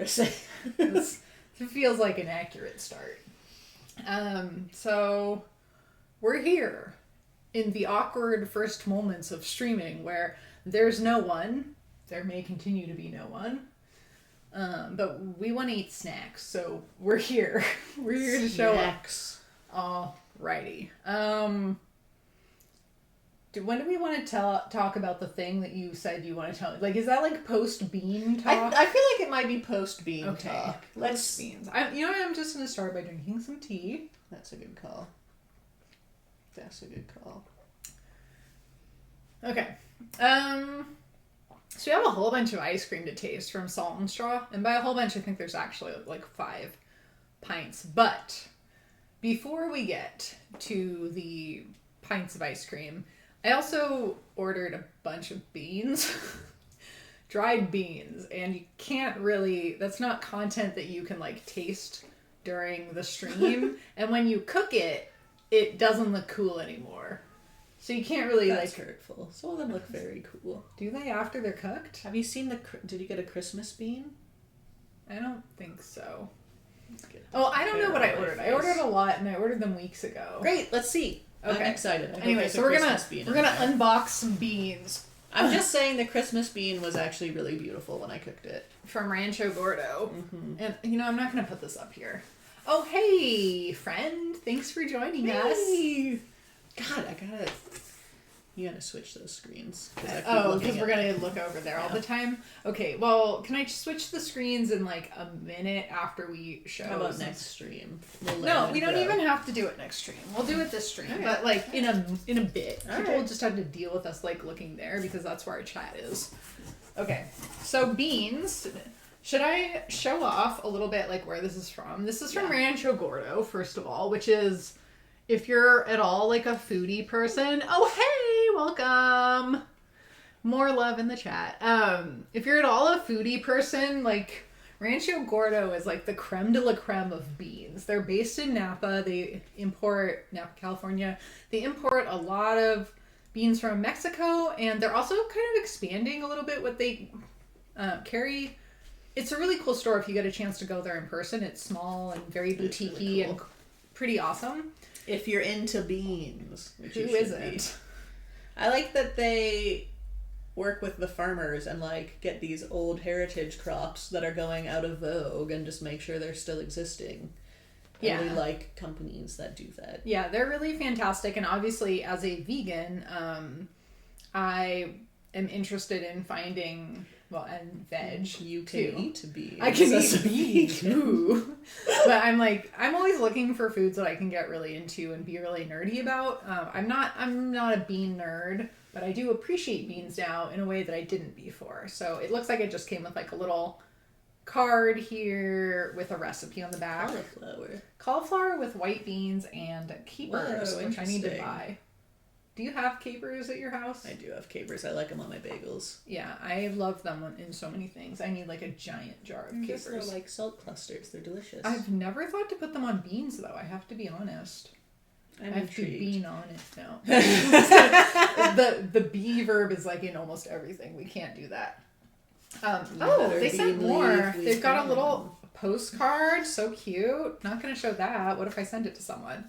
embarrassing. It feels like an accurate start. So we're here in the awkward first moments of streaming where there's no one. There may continue to be no one. But we want to eat snacks, so we're here. We're here to show up. Alrighty. When do we want to talk about the thing that you said you want to tell me? Like, is that like post-bean talk? I feel like it might be post-bean talk. Let's beans. I'm just going to start by drinking some tea. That's a good call. Okay. So we have a whole bunch of ice cream to taste from Salt and Straw. And by a whole bunch, I think there's actually like 5 pints. But before we get to the pints of ice cream, I also ordered a bunch of beans. Dried beans. And you can't really... That's not content that you can like taste during the stream. And when you cook it, it doesn't look cool anymore. So you can't really That's hurtful. Some of them look very cool. Do they after they're cooked? Have you seen did you get a Christmas bean? I don't think so. Oh, I don't know what I ordered. I ordered a lot and I ordered them weeks ago. Great, let's see. Okay. I'm excited. Anyway, so we're gonna unbox some beans. I'm just saying the Christmas bean was actually really beautiful when I cooked it. From Rancho Gordo. Mm-hmm. And I'm not gonna put this up here. Oh, hey, friend. Thanks for joining us. God, you gotta switch those screens. Because we're gonna look over there all the time? Okay, well, can I just switch the screens in like a minute after we show? How about next stream? No, we don't even have to do it next stream. We'll do it this stream, okay. But like in a bit. People will just have to deal with us like looking there because that's where our chat is. Okay, so beans. Should I show off a little bit like where this is from? This is from Rancho Gordo, first of all, which is... If you're at all like a foodie person, oh hey, welcome. More love in the chat. If you're at all a foodie person, like Rancho Gordo is like the creme de la creme of beans. They're based in Napa. They import Napa, California. They import a lot of beans from Mexico, and they're also kind of expanding a little bit what they carry. It's a really cool store if you get a chance to go there in person. It's small and very boutique-y really cool. And pretty awesome. If you're into beans, which who isn't? I like that they work with the farmers and like get these old heritage crops that are going out of vogue and just make sure they're still existing. I really like companies that do that. Yeah, they're really fantastic. And obviously, as a vegan, I am interested in finding... Well, and veg. You can eat beans. I can eat beans too. But I'm always looking for foods that I can get really into and be really nerdy about. I'm not a bean nerd, but I do appreciate beans now in a way that I didn't before. So it looks like it just came with like a little card here with a recipe on the back. Cauliflower with white beans and capers, which I need to buy. Do you have capers at your house? I do have capers. I like them on my bagels. Yeah, I love them in so many things. I need like a giant jar of capers. They're like salt clusters. They're delicious. I've never thought to put them on beans though. I have to be honest. I have to bean on it now. the bee verb is like in almost everything. We can't do that. They sent more. They've got a little postcard. So cute. Not going to show that. What if I send it to someone?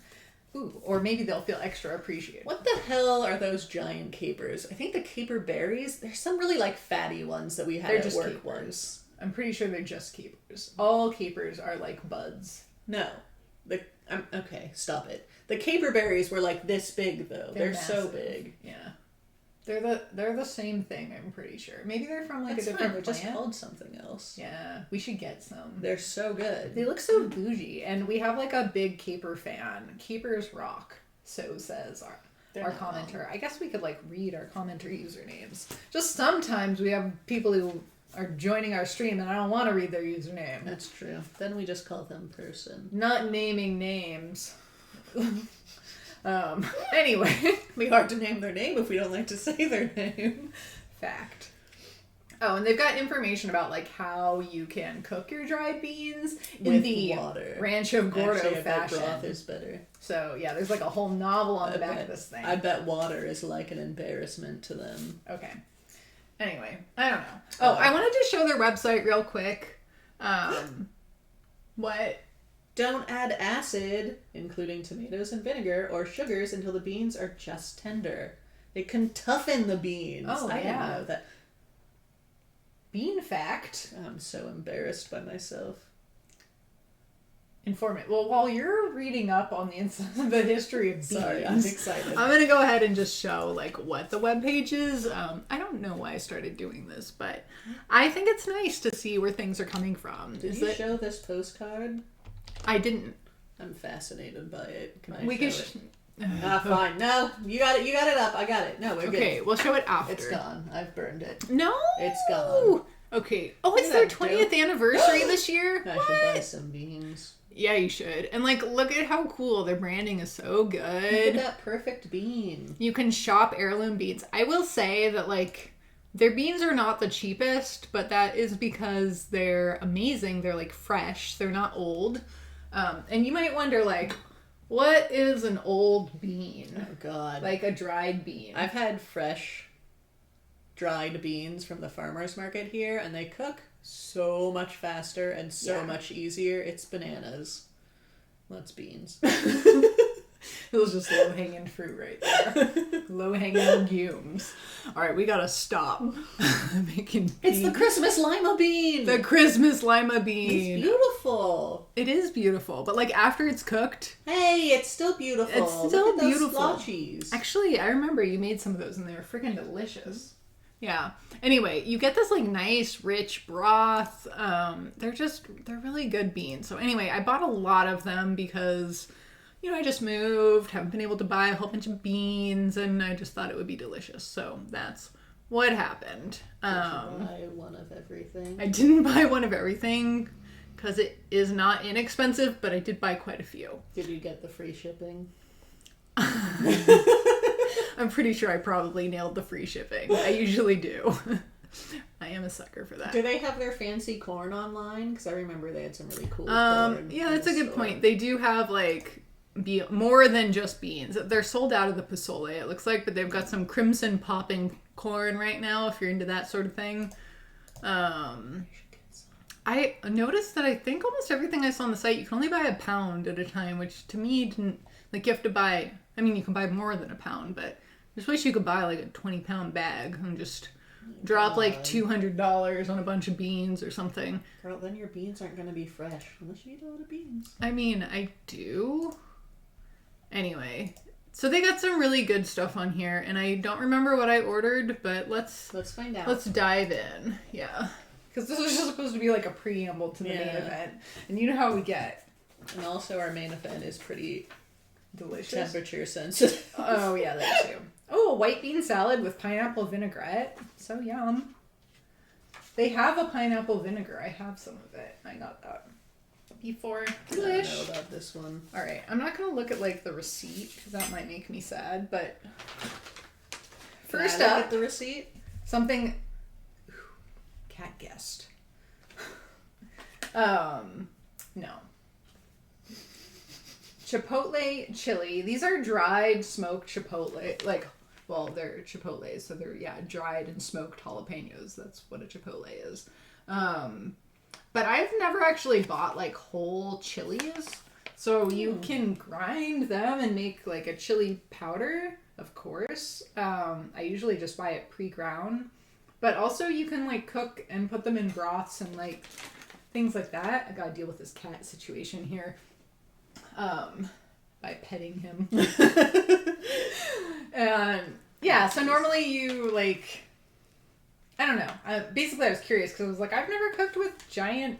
Ooh, or maybe they'll feel extra appreciated. What the hell are those giant capers? I think the caper berries, there's some really like fatty ones that we had at work capers. Once. I'm pretty sure they're just capers. All capers are like buds. No. Okay, stop it. The caper berries were like this big though. They're so big. Yeah. They're the same thing, I'm pretty sure. Maybe they're from like a different plant. They're just called something else. Yeah, we should get some. They're so good. They look so bougie, and we have like a big caper fan. Capers rock, so says our commenter. I guess we could like read our commenter usernames. Just sometimes we have people who are joining our stream and I don't want to read their username. That's true. Then we just call them person. Not naming names. Anyway, it'd be hard to name their name if we don't like to say their name. Fact. Oh, and they've got information about like how you can cook your dried beans in the water. Rancho Gordo fashion. Broth is better. So yeah, there's like a whole novel on the back of this thing. I bet water is like an embarrassment to them. Okay. Anyway, I don't know. Oh, I wanted to show their website real quick. What? Don't add acid, including tomatoes and vinegar, or sugars until the beans are just tender. It can toughen the beans. Oh, I didn't know that. Bean fact. I'm so embarrassed by myself. Informative. Well, while you're reading up on the history of beans, sorry, I'm excited. I'm gonna go ahead and just show like what the webpage is. I don't know why I started doing this, but I think it's nice to see where things are coming from. Did you show this postcard? I didn't. I'm fascinated by it. Can I we show it? Fine. No, you got it. You got it up. I got it. No, we're good. Okay, we'll show it after. It's gone. I've burned it. No, it's gone. Okay. Oh, it's their 20th anniversary this year. I should buy some beans. Yeah, you should. And like, look at how cool their branding is. So good. Look at that perfect bean. You can shop heirloom beans. I will say that like their beans are not the cheapest, but that is because they're amazing. They're like fresh. They're not old. And you might wonder like, what is an old bean? Oh God. Like a dried bean. I've had fresh dried beans from the farmer's market here, and they cook so much faster and so much easier. It's bananas. That's beans. It was just low-hanging fruit right there. Low-hanging legumes. All right, we gotta stop making beans. It's the Christmas lima bean. The Christmas lima bean. It's beautiful. It is beautiful, but like after it's cooked, hey, it's still beautiful. It's still Look at those beautiful. splotchies. Actually, I remember you made some of those, and they were freaking delicious. Yeah. Anyway, you get this like nice, rich broth. They're really good beans. So anyway, I bought a lot of them because, you know, I just moved, haven't been able to buy a whole bunch of beans, and I just thought it would be delicious. So that's what happened. Did you buy one of everything? I didn't buy one of everything because it is not inexpensive, but I did buy quite a few. Did you get the free shipping? I'm pretty sure I probably nailed the free shipping. I usually do. I am a sucker for that. Do they have their fancy corn online? Because I remember they had some really cool corn. Yeah, that's a good point. They do have like more than just beans. They're sold out of the pozole, it looks like, but they've got some crimson popping corn right now if you're into that sort of thing. I noticed that I think almost everything I saw on the site, you can only buy a pound at a time, which to me didn't, like, you have to buy, I mean, you can buy more than a pound, but I just wish you could buy like a 20-pound bag and just drop like $200 on a bunch of beans or something. Girl, then your beans aren't going to be fresh unless you eat a lot of beans. I mean, I do. Anyway, so they got some really good stuff on here, and I don't remember what I ordered, but let's find out. Let's dive in. Yeah. Because this was just supposed to be like a preamble to the main event. And you know how we get. And also our main event is pretty delicious. Temperature sensitive. Oh, yeah, that too. Oh, a white bean salad with pineapple vinaigrette. So yum. They have a pineapple vinegar. I have some of it. I got that before. I don't know about this one. All right. I'm not going to look at like the receipt because that might make me sad. But first up, the receipt. Something. Cat guessed. No. Chipotle chili. These are dried smoked chipotle. Like, well, they're chipotles, so they're dried and smoked jalapenos. That's what a chipotle is. But I've never actually bought like whole chilies. So you can grind them and make like a chili powder, of course. I usually just buy it pre-ground. But also you can like cook and put them in broths and like things like that. I gotta deal with this cat situation here. By petting him. And yeah, so normally you like, I don't know. Basically I was curious because I was like, I've never cooked with giant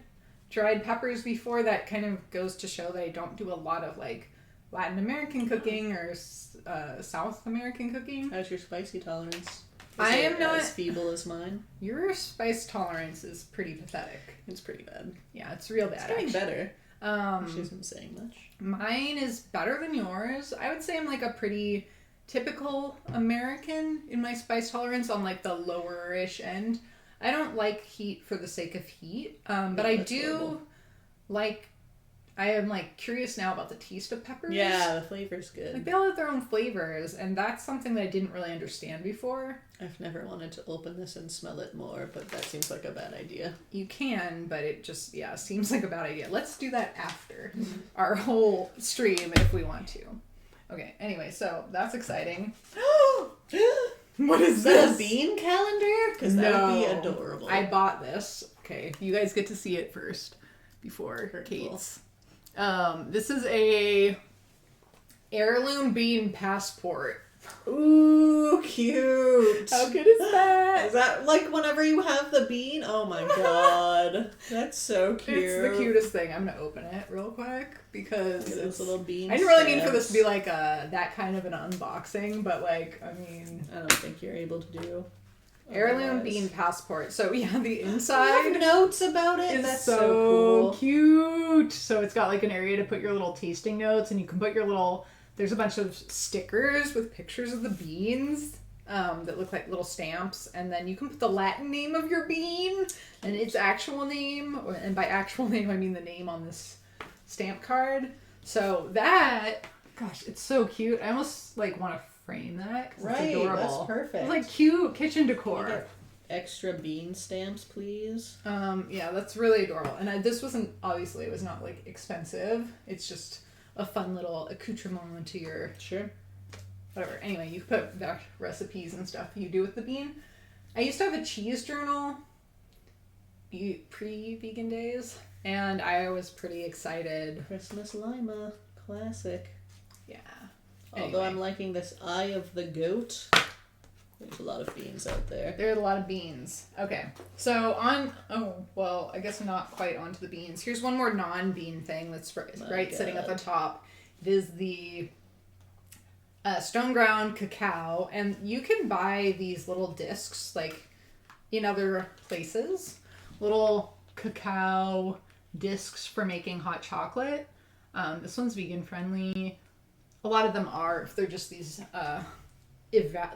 dried peppers before. That kind of goes to show that I don't do a lot of like Latin American cooking or South American cooking. How's your spicy tolerance? I am not as feeble as mine. Your spice tolerance is pretty pathetic. It's pretty bad. Yeah, it's real bad. It's getting better. She She's isn't saying much. Mine is better than yours. I would say I'm like a pretty typical American in my spice tolerance on like the lower-ish end. I don't like heat for the sake of heat, but I do like I am like curious now about the taste of peppers. Yeah, the flavor's good. Like they all have their own flavors, and that's something that I didn't really understand before. I've never wanted to open this and smell it more, but that seems like a bad idea. You can, but it just, seems like a bad idea. Let's do that after our whole stream if we want to. Okay, anyway, so that's exciting. What is this? A bean calendar? Because that would be adorable. I bought this. Okay, you guys get to see it first before Kate's. This is a heirloom bean passport. Ooh, cute. How good is that? Is that like whenever you have the bean? Oh my god. That's so cute. It's the cutest thing. I'm going to open it real quick because it's little bean I didn't really mean for this to be like that kind of an unboxing, but like, I mean... I don't think you're able to do. Heirloom bean passport. So yeah, the inside... I have notes about it. That's so cool. Cute. So it's got like an area to put your little tasting notes, and you can put your little... There's a bunch of stickers with pictures of the beans that look like little stamps, and then you can put the Latin name of your bean and its actual name, and by actual name I mean the name on this stamp card. So that, gosh, it's so cute. I almost like want to frame that. Right, it's adorable. that's perfect. It's like cute kitchen decor. Extra bean stamps, please. Yeah, that's really adorable. And this wasn't, obviously, it was not like expensive. It's just a fun little accoutrement to your whatever. Anyway, you put back recipes and stuff you do with the bean. I used to have a cheese journal pre-vegan days, and I was pretty excited. Christmas Lima, classic. Yeah. Although I'm liking this Eye of the Goat. There's a lot of beans out there. There are a lot of beans. Okay. So I guess not quite onto the beans. Here's one more non-bean thing that's sitting at the top. It is the stone ground cacao, and you can buy these little discs like in other places. Little cacao discs for making hot chocolate. This one's vegan friendly. A lot of them are, if they're just these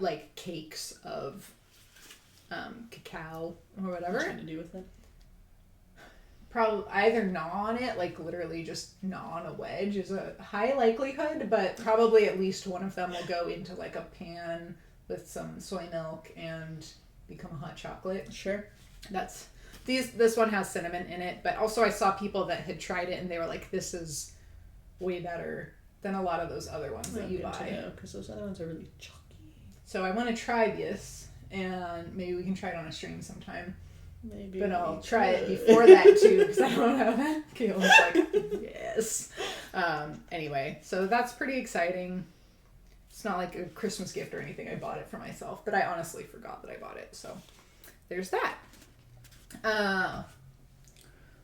like cakes of cacao or whatever. What's it to do with it? Probably either gnaw on it, like literally just gnaw on a wedge is a high likelihood, but probably at least one of them will go into like a pan with some soy milk and become a hot chocolate. Sure. This one has cinnamon in it, but also I saw people that had tried it and they were like, this is way better than a lot of those other ones that you buy. Because those other ones are really chalky. So I want to try this, and maybe we can try it on a stream sometime. Maybe. But I'll try it before that too, because I don't know that. Kayla's like, yes. Anyway, so that's pretty exciting. It's not like a Christmas gift or anything. I bought it for myself, but I honestly forgot that I bought it. So there's that.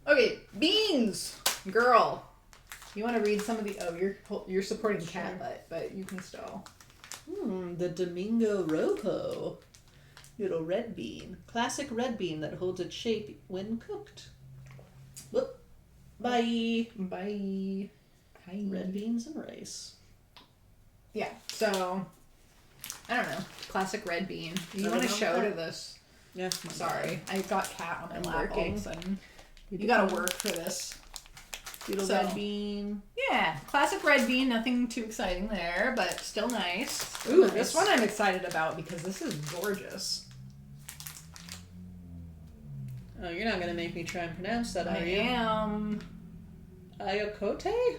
Okay, beans, girl. You want to read some of the? You're supporting cat butt, but you can still. The Domingo Rojo. Little red bean. Classic red bean that holds its shape when cooked. Whoop. Bye. Bye. Hi. Red beans and rice. Yeah, so, I don't know. Classic red bean. Do you want to show to this? Yeah. Sorry. I got cat on my lap working. all of a sudden. You gotta work for this. Little red bean. Yeah, classic red bean. Nothing too exciting there, but still nice. Ooh, nice. This one I'm excited about because this is gorgeous. Oh, you're not gonna make me try and pronounce that, are you? I am. Ayokote?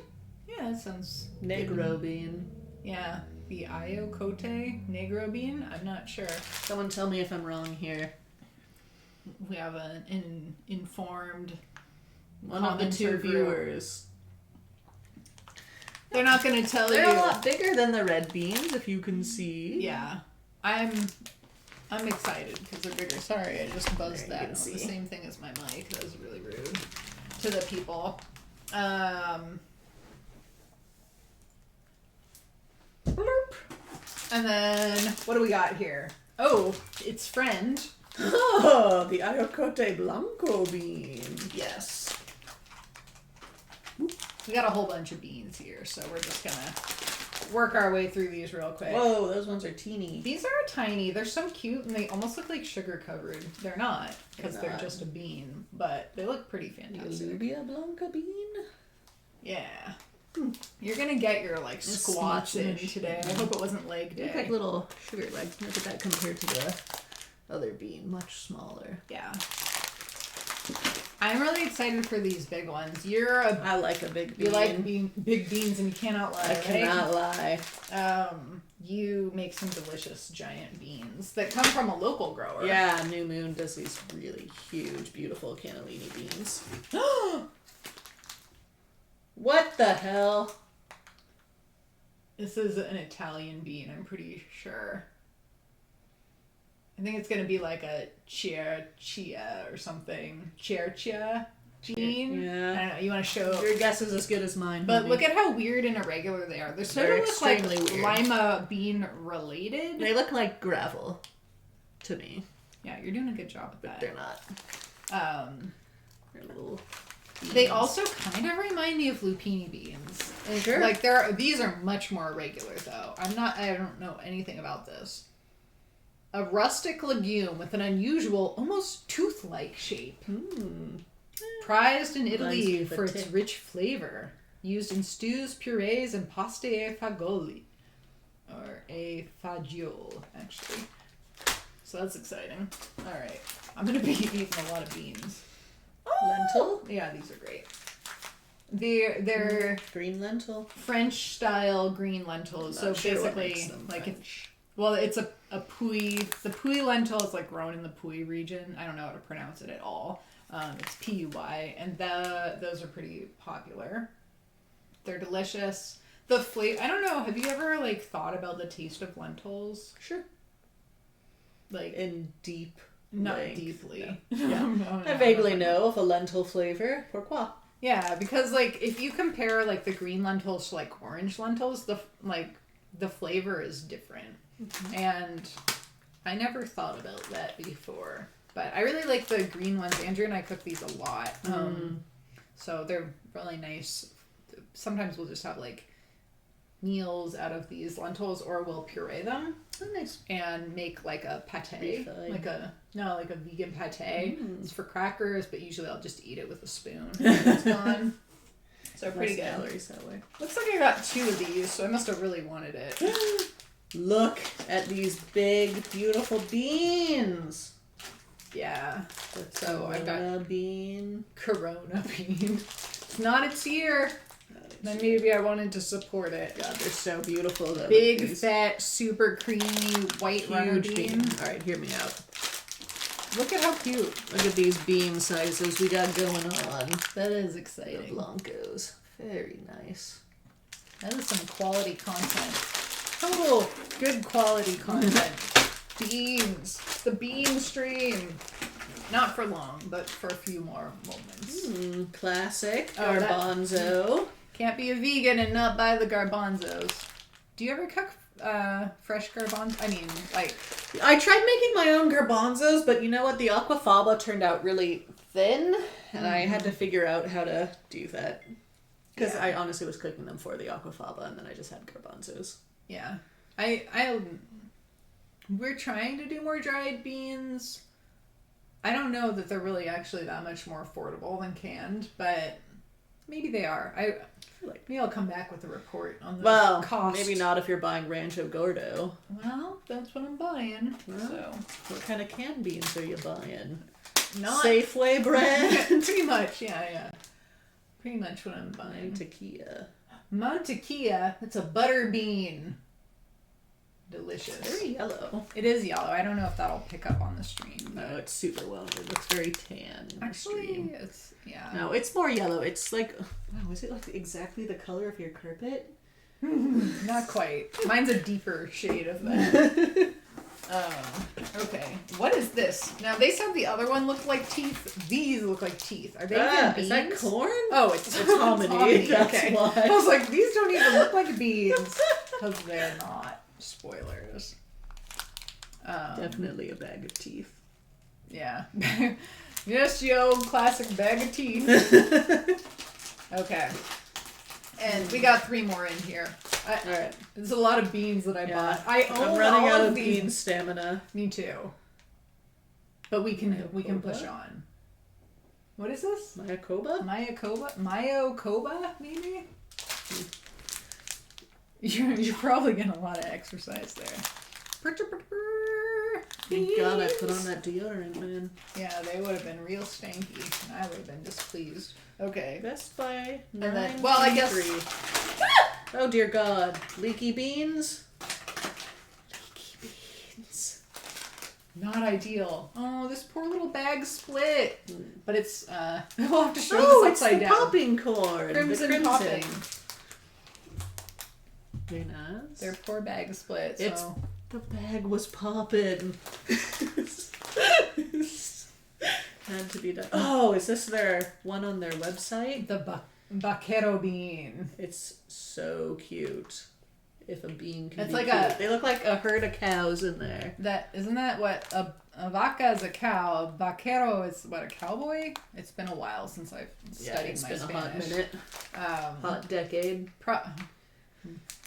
Yeah, that sounds Negro good. bean. Yeah, the Ayokote negro bean. I'm not sure. Someone tell me if I'm wrong here. We have an informed one of the two viewers. They're not going to tell you. They're a lot bigger than the red beans, if you can see. Yeah, I'm excited because they're bigger. Sorry, I just buzzed that. It's the same thing as my mic. That was really rude to the people. Blurp. And then what do we got here? Oh, its friend. Oh, the Ayokote Blanco bean. Yes. We got a whole bunch of beans here, so we're just gonna work our way through these real quick. Whoa, those ones are teeny. These are tiny. They're so cute, and they almost look like sugar covered. They're not, because they're just a bean, but they look pretty fantastic. Alubia Blanca bean? Yeah. You're gonna get your like squats in today. I hope it wasn't leg day. Look like little sugar legs. Look at that compared to the other bean, much smaller. Yeah. I'm really excited for these big ones. I like a big bean. You like big beans and you cannot lie, I cannot lie. You make some delicious giant beans that come from a local grower. Yeah, New Moon does these really huge, beautiful cannellini beans. What the hell? This is an Italian bean, I'm pretty sure. I think it's going to be like a chia or something. Chia bean? Yeah. I don't know. You want to show... Your guess is as good as mine. But honey. look at how weird and irregular they are. They're sort of look like lima bean related. They look like gravel to me. Yeah, you're doing a good job with that. They're not. They're little beans. They also kind of remind me of lupini beans. Sure. Like these are much more irregular though. I don't know anything about this. A rustic legume with an unusual, almost tooth-like shape. Prized in Italy for its rich flavor. Used in stews, purees, and pasta e fagioli. Or a fagiole, actually. So that's exciting. Alright. I'm going to be eating a lot of beans. Lentil? Yeah, these are great. They're green lentil. French-style green lentils. So basically, like French. Well, it's a Puy. The Puy lentil is like grown in the Puy region. I don't know how to pronounce it at all. It's Puy, and those are pretty popular. They're delicious. The flavor. I don't know. Have you ever like thought about the taste of lentils? Sure. Like in deep. Not length. deeply. Yeah. I vaguely know of a lentil flavor. Pourquoi? Yeah, because like if you compare like the green lentils to like orange lentils, the flavor is different. Mm-hmm. And I never thought about that before. But I really like the green ones. Andrew and I cook these a lot. So they're really nice. Sometimes we'll just have like meals out of these lentils, or we'll puree them. Oh, nice. And make like a pate. Like a vegan pate. It's for crackers, but usually I'll just eat it with a spoon. It's gone. So pretty good. Calories that way. Looks like I got 2 of these, so I must have really wanted it. Look at these big, beautiful beans. Yeah. So I got a bean. Corona bean. It's not its year. Then maybe I wanted to support it. God, they're so beautiful though. Big, fat, super creamy, white runner bean. Alright, hear me out. Look at how cute. Look at these bean sizes we got going on. That is exciting. The Blancos. Very nice. That is some quality content. Total good quality content. Beans. The bean stream. Not for long, but for a few more moments. Classic. Garbanzo. Can't be a vegan and not buy the garbanzos. Do you ever cook fresh garbanzos? I mean, like... I tried making my own garbanzos, but you know what? The aquafaba turned out really thin, and I had to figure out how to do that. Because I honestly was cooking them for the aquafaba, and then I just had garbanzos. Yeah. We're trying to do more dried beans. I don't know that they're really actually that much more affordable than canned, but maybe they are. Maybe I'll come back with a report on the cost. Maybe not if you're buying Rancho Gordo. Well, that's what I'm buying. Well, so, what kind of canned beans are you buying? Not Safeway brand. Pretty much, yeah. Pretty much what I'm buying. Mantequilla. It's a butter bean. Delicious. It's very yellow. It is yellow. I don't know if that'll pick up on the stream. No, it's super well. It looks very tan. Actually, No, it's more yellow. It's like, wow, is it like exactly the color of your carpet? Not quite. Mine's a deeper shade of that. Okay. What is this? Now, they said the other one looked like teeth. These look like teeth. Are they even beans? Is that corn? Oh, it's hominy. That's okay. why. I was like, these don't even look like beans. Because they're not. Spoilers. Definitely a bag of teeth. Yeah. Just your old classic bag of teeth. Okay. And we got 3 more in here. Alright. There's a lot of beans that I bought. I'm running out of bean stamina. Me too. But we can push on. What is this? Mayakoba? Mayakoba, maybe? You're probably getting a lot of exercise there. Thank God I put on that deodorant, man. Yeah, they would have been real stanky, and I would have been displeased. Okay. Best by 9. And then, well, I guess. Oh dear God! Leaky beans. Not ideal. Oh, this poor little bag split. But it's, we'll have to show this upside down. Oh, it's the popping corn. Crimson popping. Very nice. Their poor bag split, so. It's, the bag was popping. Had to be done. Oh, is this their one on their website? The Vaquero bean. It's so cute. If a bean can it's be like cute. They look like a herd of cows in there. Isn't that what a vaca is a cow? A vaquero is what, a cowboy? It's been a while since I've studied my Spanish. It's been a hot minute. Hot decade.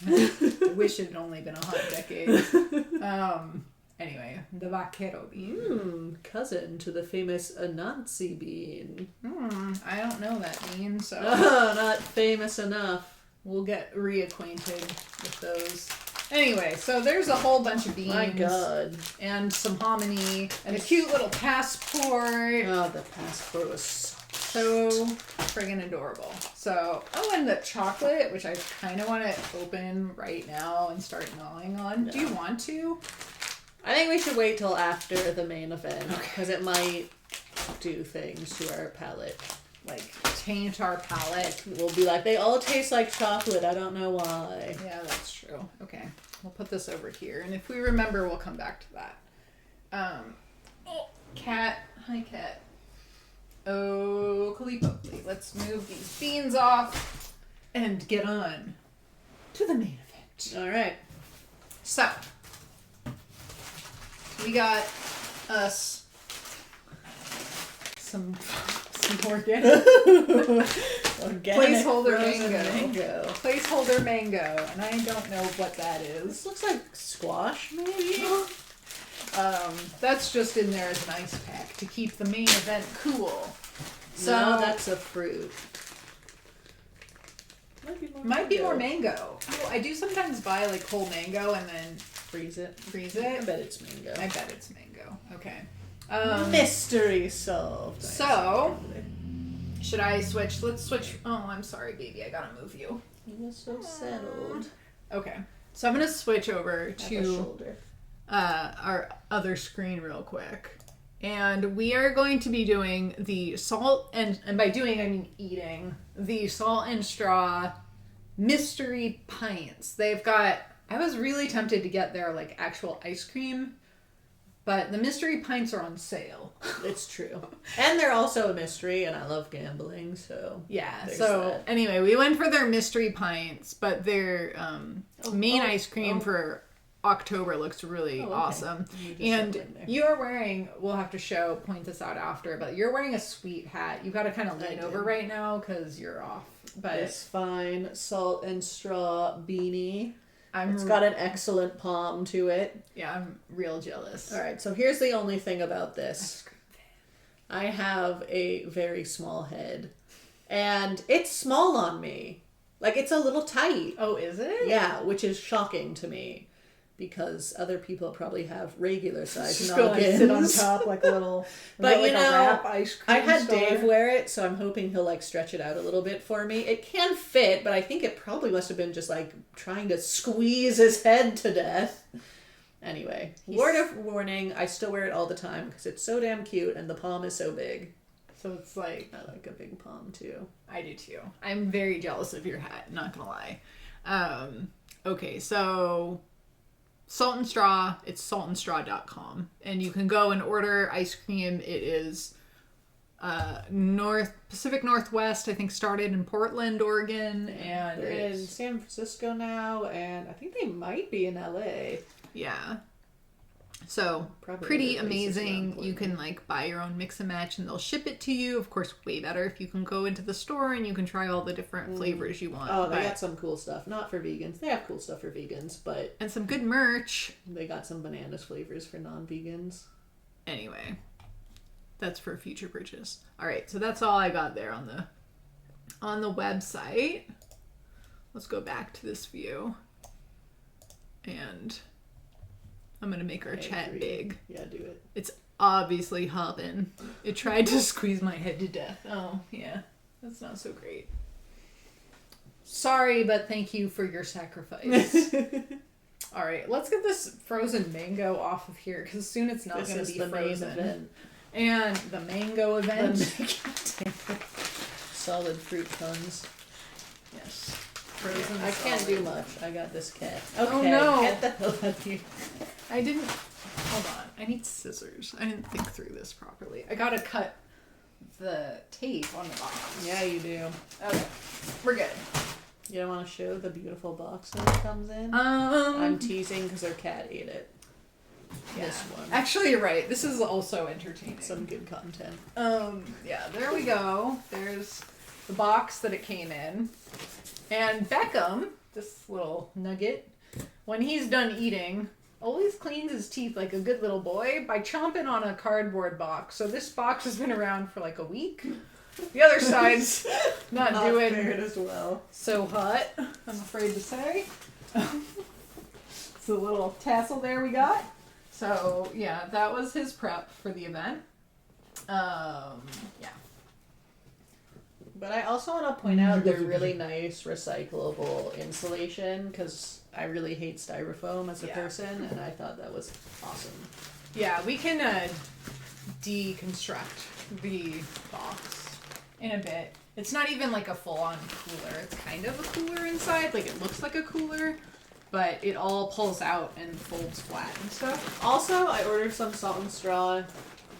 I wish it had only been a hot decade. Anyway, the vaquero bean. Cousin to the famous Anansi bean. I don't know that bean, so. Oh, not famous enough. We'll get reacquainted with those. Anyway, so there's a whole bunch of beans. My God. And some hominy. And a cute little passport. Oh, the passport was so friggin' adorable. So, and the chocolate, which I kind of want to open right now and start gnawing on. No. Do you want to? I think we should wait till after the main event. Because it might do things to our palate. Like, taint our palate. We'll be like, they all taste like chocolate. I don't know why. Yeah, that's true. Okay. We'll put this over here. And if we remember, we'll come back to that. Cat. Hi, Cat. Oh, Kalipo. Let's move these beans off and get on to the main event. All right. So, we got us some organic placeholder mango. Placeholder mango, and I don't know what that is. This looks like squash, maybe. That's just in there as an ice pack to keep the main event cool. So no, that's a fruit. Might be more mango. Oh, I do sometimes buy like whole mango and then freeze it. I bet it's mango. Okay. Mystery solved. So, should I switch? Let's switch. Oh, I'm sorry, baby. I gotta move you. You were so settled. Okay. So I'm gonna switch over to our other screen real quick. And we are going to be doing the salt and by doing I mean eating the Salt and Straw mystery pints. They've got, I was really tempted to get their like actual ice cream, but the mystery pints are on sale. It's true. And they're also a mystery, and I love gambling, so yeah. So anyway, we went for their mystery pints, but their main ice cream for October looks really awesome. And you're wearing, we'll have to point this out after, but you're wearing a sweet hat. You've got to kind of lean over right now because you're off. But it's fine. Salt and Straw beanie. It's got an excellent palm to it. Yeah, I'm real jealous. All right, so here's the only thing about this. I have a very small head, and it's small on me. Like, it's a little tight. Oh, is it? Yeah, which is shocking to me. Because other people probably have regular size just noggins. Go like sit on top like a little, but you know, wrap ice cream I had star. Dave wear it, so I'm hoping he'll like stretch it out a little bit for me. It can fit, but I think it probably must have been just like trying to squeeze his head to death. Anyway, word of warning, I still wear it all the time because it's so damn cute and the palm is so big. So it's like, I like a big palm too. I do too. I'm very jealous of your hat, not gonna lie. Okay, so Salt and Straw, it's saltandstraw.com. And you can go and order ice cream. It is Pacific Northwest, I think started in Portland, Oregon. And they're in San Francisco now, and I think they might be in LA. Yeah. So, pretty amazing. You can like buy your own mix and match and they'll ship it to you. Of course, way better if you can go into the store and you can try all the different flavors you want. Oh, they got some cool stuff. Not for vegans. They have cool stuff for vegans, but... And some good merch. They got some bananas flavors for non-vegans. Anyway. That's for future purchase. All right, so that's all I got there on the website. Let's go back to this view. And I'm going to make our chat big. Yeah, do it. It's obviously hopping. It tried to squeeze my head to death. Oh, yeah. That's not so great. Sorry, but thank you for your sacrifice. All right, let's get this frozen mango off of here because soon it's not going to be frozen. And the mango event. Solid fruit puns. Yes. Frozen. I can't do much. I got this cat. Okay. Oh no. Get the hell out of here. I didn't. Hold on. I need scissors. I didn't think through this properly. I gotta cut the tape on the box. Yeah, you do. Okay. We're good. You don't want to show the beautiful box that it comes in? I'm teasing because our cat ate it. Yeah. This one. Actually, you're right. This is also entertaining. Some good content. Yeah, there we go. There's the box that it came in. And Beckham, this little nugget, when he's done eating, always cleans his teeth like a good little boy by chomping on a cardboard box. So this box has been around for like a week. The other side's not doing fair as well. So hot, I'm afraid to say. It's a little tassel there we got. So yeah, that was his prep for the event. Yeah. But I also want to point out they're really nice recyclable insulation because I really hate styrofoam as a person, and I thought that was awesome. Yeah, we can deconstruct the box in a bit. It's not even like a full-on cooler. It's kind of a cooler inside. Like, it looks like a cooler, but it all pulls out and folds flat and stuff. Also, I ordered some salt and straw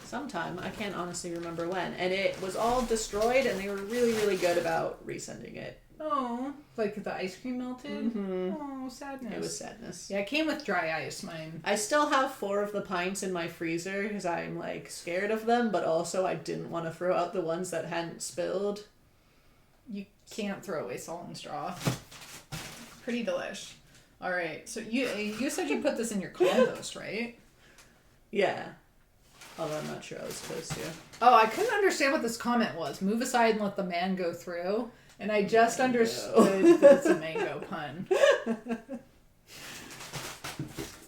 sometime. I can't honestly remember when. And it was all destroyed, and they were really, really good about resending it. Oh, like the ice cream melted? Mm-hmm. Oh, sadness. It was sadness. Yeah, it came with dry ice, mine. I still have 4 of the pints in my freezer because I'm, like, scared of them, but also I didn't want to throw out the ones that hadn't spilled. You can't throw away salt and straw. Pretty delish. All right, so you said you put this in your compost, right? Yeah. Although I'm not sure I was supposed to. Oh, I couldn't understand what this comment was. Move aside and let the man go through. And I just understood that it's a mango pun.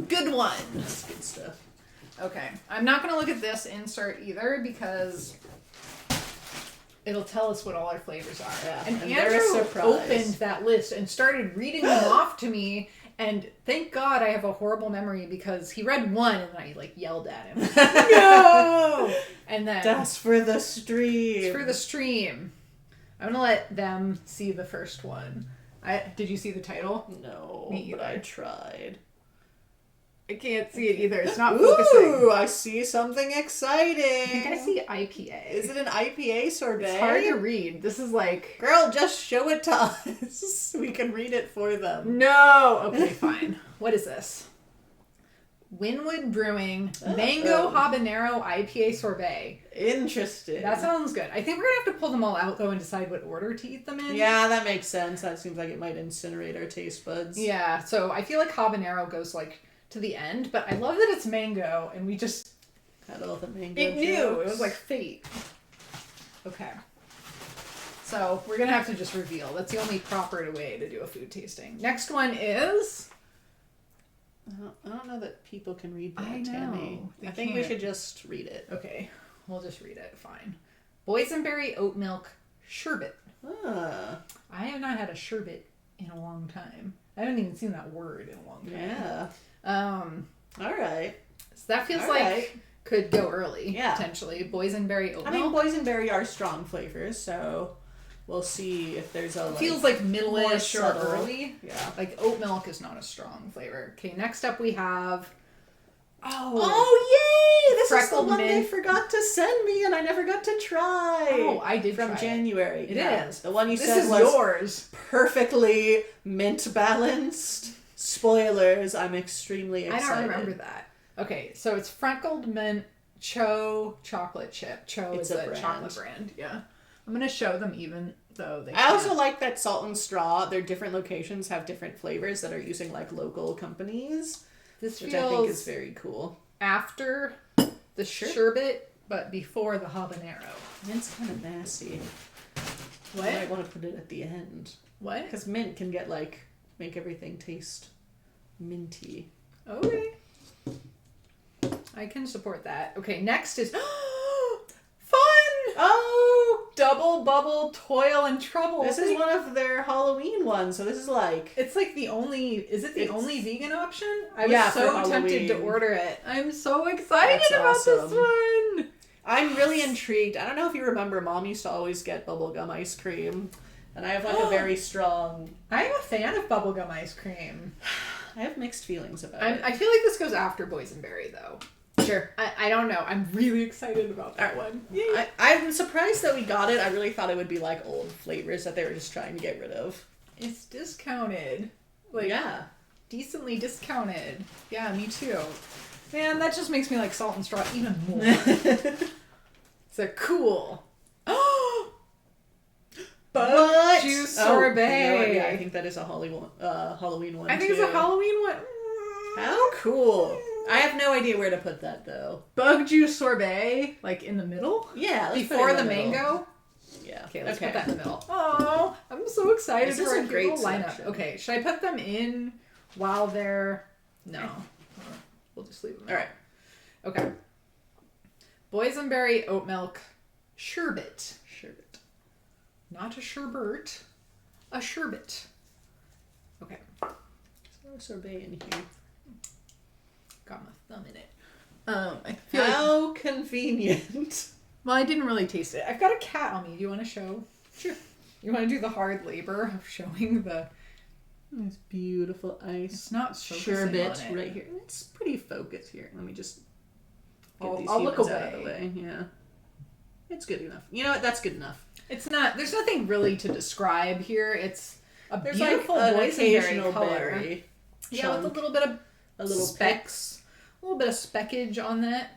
Good one. That's good stuff. Okay. I'm not going to look at this insert either because it'll tell us what all our flavors are. Yeah. And Andrew opened that list and started reading them off to me. And thank God I have a horrible memory because he read one and I like yelled at him. No! And then that's for the stream. It's for the stream. I'm gonna let them see the first one. Did you see the title? No, Me either. But I tried. I can't see it either. It's not focusing. Ooh, I see something exciting. I think I see IPA. Is it an IPA sorbet? It's hard to read. This is like... Girl, just show it to us. We can read it for them. No! Okay, fine. What is this? Winwood Brewing Mango Habanero IPA Sorbet. Interesting. That sounds good. I think we're going to have to pull them all out, though, and decide what order to eat them in. Yeah, that makes sense. That seems like it might incinerate our taste buds. Yeah, so I feel like Habanero goes, like, to the end, but I love that it's mango, and we just... Had all the mango It knew. It was like fate. Okay. So, we're going to have to just reveal. That's the only proper way to do a food tasting. Next one is... I don't know that people can read that, I know. Tammy. I think we should just read it. Okay. We'll just read it. Fine. Boysenberry oat milk sherbet. Ah. I have not had a sherbet in a long time. I haven't even seen that word in a long time. Yeah. All right. So that feels like could go early, potentially. Boysenberry oat milk. I mean, boysenberry are strong flavors, so we'll see if there's a... feels like middle-ish or subtle. early. Yeah. Like oat milk is not a strong flavor. Okay, next up we have... Oh, yay! This is the Freckled one they mint. forgot to send me and I never got to try. Oh, I did From try January. It is. The one you This said is was yours. perfectly mint balanced. Spoilers, I'm extremely excited. I don't remember that. Okay, so it's freckled mint Cho chocolate chip. Cho is a chocolate brand. Yeah. I'm going to show them even though they I also like that Salt and Straw, their different locations have different flavors that are using like local companies. This which feels I think is very cool. after the sherbet but before the habanero. Mint's kind of nasty. What? I might want to put it at the end. What? Because mint can get make everything taste minty. Okay. I can support that. Okay, next is fun! Oh, double bubble toil and trouble. This is one of their Halloween ones, so this is it's like the only. Is it the only vegan option? I was so tempted to order it. I'm so excited about this one. I'm really intrigued. I don't know if you remember, Mom used to always get bubblegum ice cream, and I have a very strong. I'm a fan of bubblegum ice cream. I have mixed feelings about it. I feel like this goes after Boysenberry, though. Sure. I don't know. I'm really excited about that one. Yay. I'm surprised that we got it. I really thought it would be like old flavors that they were just trying to get rid of. It's discounted. Yeah. Decently discounted. Yeah, me too. Man, that just makes me like Salt and Straw even more. So cool. Bug Juice Sorbet. Yeah, I think that is a Halloween one. I think it's a Halloween one. How cool. I have no idea where to put that though. Bug Juice Sorbet, like in the middle? Yeah, before the mango? Yeah. Okay, let's put that in the middle. Oh, I'm so excited for a great lineup. Selection. Okay, should I put them in while they're... No. We'll just leave them. All right. Okay. Boysenberry oat milk sherbet. Sherbet. Not a sherbet. A sherbet. Okay. So sorbet in here. Got my thumb in it. I feel How convenient. Well, I didn't really taste it. I've got a cat on me. Do you want to show? Sure. You want to do the hard labor of showing the... This beautiful ice. It's not sherbet right here. It's pretty focused here. Let me just get these I'll look humans away. out of the way. Yeah. It's good enough. You know what? That's good enough. It's not... There's nothing really to describe here. It's a There's beautiful like an boysenberry occasional color. berry. Yeah, with a little bit of specks. A little bit of speckage on that.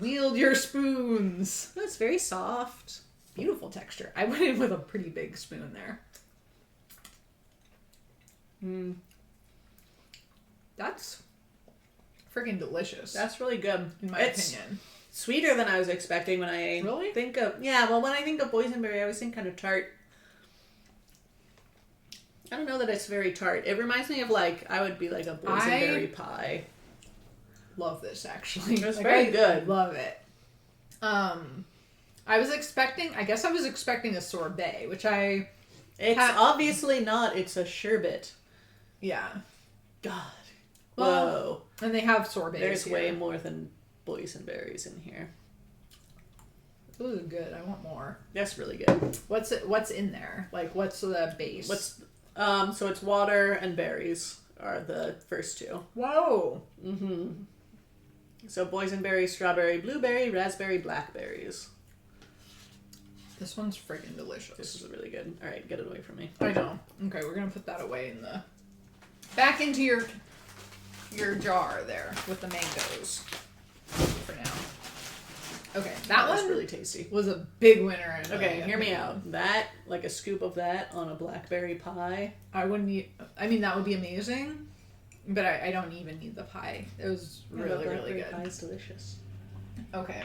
Wield your spoons. That's very soft. Beautiful texture. I went in with a pretty big spoon there. That's freaking delicious. That's really good. In my opinion. Sweeter than I was expecting when I think of... Yeah, well, when I think of boysenberry, I always think kind of tart. I don't know that it's very tart. It reminds me of I would be like a boysenberry pie. Love this, actually. It was very good. Love it. I was expecting a sorbet, which It's obviously not. It's a sherbet. Yeah. God. Well, whoa. And they have sorbets. There's way more than boysenberries in here. Ooh, good. I want more. That's really good. What's in there? Like, what's the base? So it's water and berries are the first two. Whoa. Mm-hmm. So boysenberry, strawberry, blueberry, raspberry, blackberries. This one's friggin' delicious. This is really good. All right, get it away from me. I know. Okay, we're gonna put that away back into your jar there with the mangoes for now. Okay, that was one really tasty. Was a big winner. Okay, hear me out. That, like a scoop of that on a blackberry pie. That would be amazing, but I don't even need the pie. It was really, really good. Pie is delicious. Okay.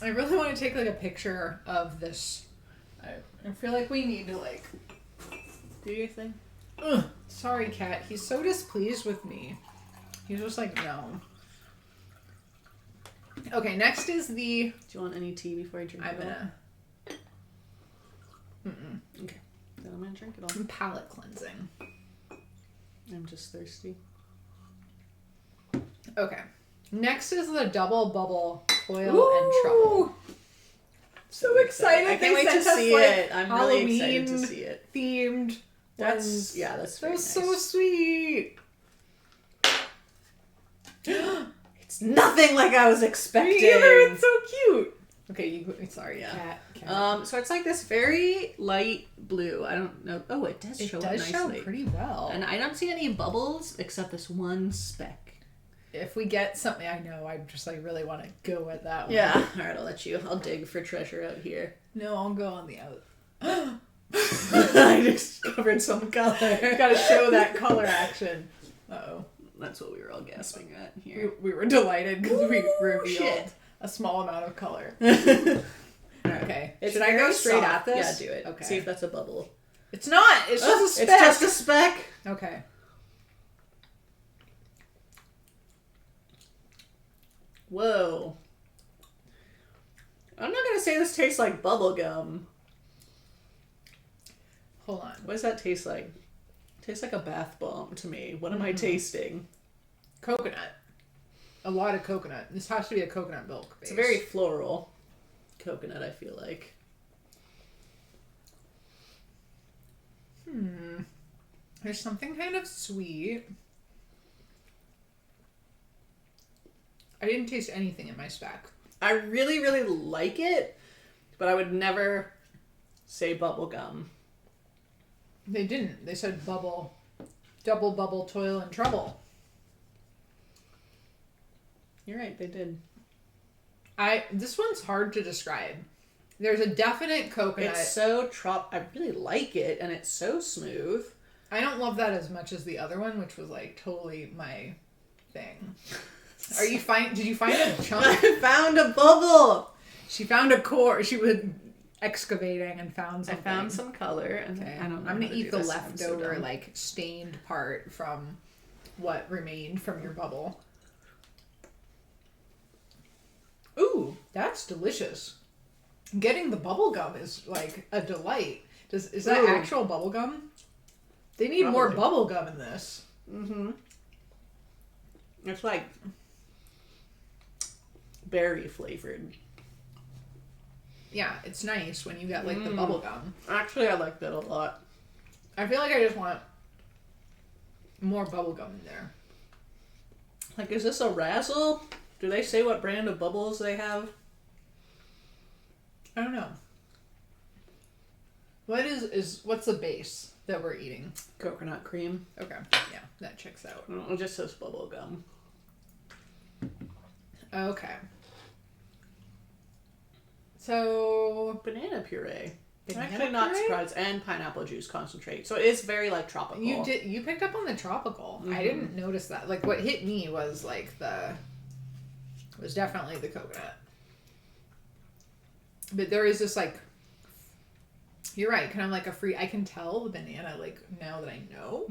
I really want to take a picture of this. I feel like we need to do your thing. Ugh. Sorry, cat. He's so displeased with me. He's just no. Okay, next is the... Do you want any tea before I drink it all? Mm-mm. Okay. Then I'm gonna drink it all. I'm palate cleansing. I'm just thirsty. Okay. Next is the double bubble toil and trouble. So excited! I can't wait to see it. I'm Halloween really excited to see it. Themed. That's very nice. So sweet. It's nothing like I was expecting. Me either. It's so cute. Okay, sorry, cat. So it's this very light blue. I don't know. Oh, it does show up nicely. It does show pretty well. And I don't see any bubbles except this one speck. If we get something, I know, I just really want to go at that one. Yeah. All right, I'll dig for treasure out here. No, I'll go on the out. I discovered some color. Gotta show that color action. Uh-oh. That's what we were all gasping at here. We were delighted because we revealed a small amount of color. Okay. It's Should I go straight soft. at this? Yeah, do it. Okay. See if that's a bubble. It's not. It's just a speck. It's just a speck. Okay. Whoa. I'm not going to say this tastes like bubble gum. Hold on. What does that taste like? It tastes like a bath bomb to me. What am I tasting? Coconut. A lot of coconut. This has to be a coconut milk base. It's very floral coconut, I feel like. There's something kind of sweet. I didn't taste anything in my stack. I really, really like it, but I would never say bubble gum. They didn't. They said bubble. Double bubble, toil, and trouble. You're right, they did. This one's hard to describe. There's a definite coconut. It's so I really like it, and it's so smooth. I don't love that as much as the other one, which was like totally my thing. Did you find a chunk? I found a bubble. She found a core. She was excavating and found something. I found some color. And okay. I don't know. I'm gonna eat the leftover, like stained part from what remained from your bubble. Ooh, that's delicious. Getting the bubble gum is like a delight. Is that actual bubble gum? They need more bubble gum in this. Mm-hmm. It's like berry flavored. Yeah, it's nice when you get like the bubble gum. Actually, I like that a lot. I feel like I just want more bubble gum in there. Like, is this a Razzle? Do they say what brand of bubbles they have? I don't know. What's the base that we're eating? Coconut cream. Okay, yeah, that checks out. It just says bubble gum. Okay. So Banana puree. I'm actually not surprised. And pineapple juice concentrate. So it is very like tropical. You picked up on the tropical. Mm-hmm. I didn't notice that. Like what hit me was like was definitely the coconut. But there is this like, you're right, kind of like a free, I can tell the banana like now that I know.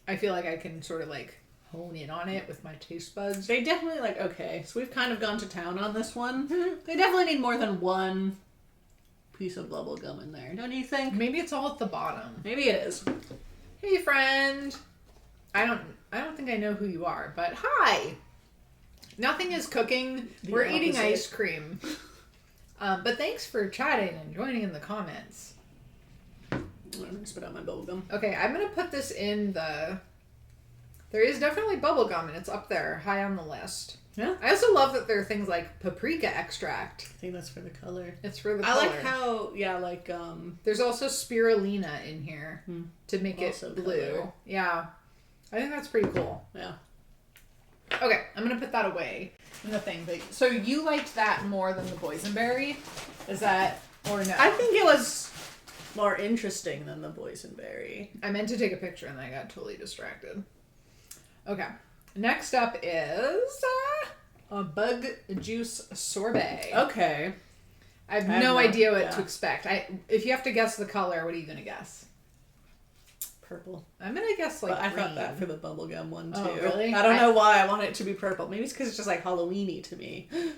I feel like I can sort of like hone in on it with my taste buds. They definitely like, okay, so we've kind of gone to town on this one. They definitely need more than one piece of bubble gum in there, don't you think? Maybe it's all at the bottom. Maybe it is. Hey friend. I don't think I know who you are, but hi. Nothing is cooking. We're eating ice cream. But thanks for chatting and joining in the comments. I'm gonna spit out my bubble gum. Okay, I'm gonna put this in the... There is definitely bubble gum, and it's up there, high on the list. Yeah. I also love that there are things like paprika extract. I think that's for the color. It's for the color. I like how, There's also spirulina in here to make it blue. Color. Yeah. I think that's pretty cool. Yeah. Okay, I'm gonna put that away in the thing. But, so you liked that more than the boysenberry? Is that, or no? I think it was more interesting than the boysenberry. I meant to take a picture and I got totally distracted. Okay. Next up is a bug juice sorbet. Okay. I have no idea what to expect. If you have to guess the color, what are you gonna guess? Purple. I'm gonna guess like I green. thought that for the bubblegum one too. Oh, really? I don't know why I want it to be purple. Maybe it's because it's just like Halloween-y to me. Nailed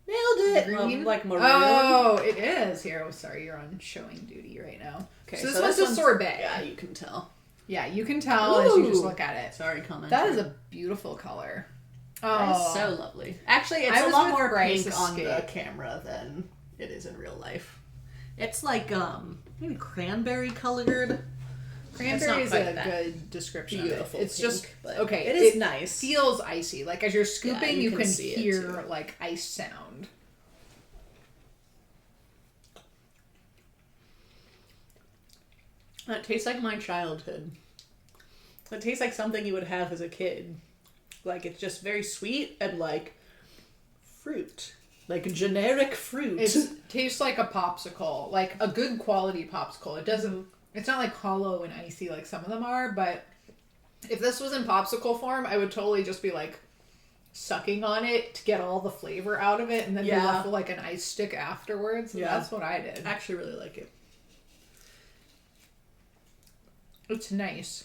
it! Green? Like maroon. Oh, it is. Here, sorry, you're on showing duty right now. Okay, so this one's a sorbet. Yeah, you can tell. Yeah, you can tell as you just look at it. Sorry, comment. That is a beautiful color. That is so lovely. Actually, it's a lot more pink on the camera than it is in real life. It's like maybe cranberry colored. Cranberry is a good description. Beautiful. It's pink, just okay. It is nice. Feels icy. Like as you're scooping, you can hear like ice sound. That tastes like my childhood. It tastes like something you would have as a kid. Like it's just very sweet and like fruit. Like generic fruit. It tastes like a popsicle. Like a good quality popsicle. It doesn't... It's not like hollow and icy like some of them are, but if this was in popsicle form, I would totally just be like sucking on it to get all the flavor out of it, and then be left with like an ice stick afterwards. Yeah. That's what I did. I actually really like it. It's nice.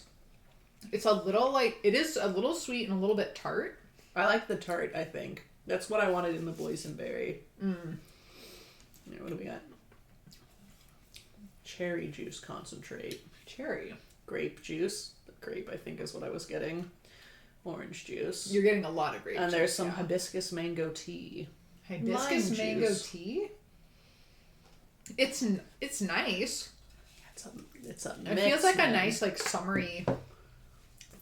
It's a little like, it is a little sweet and a little bit tart. I like the tart, I think. That's what I wanted in the boysenberry. Yeah, what do we got? Cherry juice concentrate. Cherry. Grape juice. The grape, I think, is what I was getting. Orange juice. You're getting a lot of grape juice. And there's some hibiscus mango tea. Hibiscus mango tea? It's nice. It feels like a nice, like, summery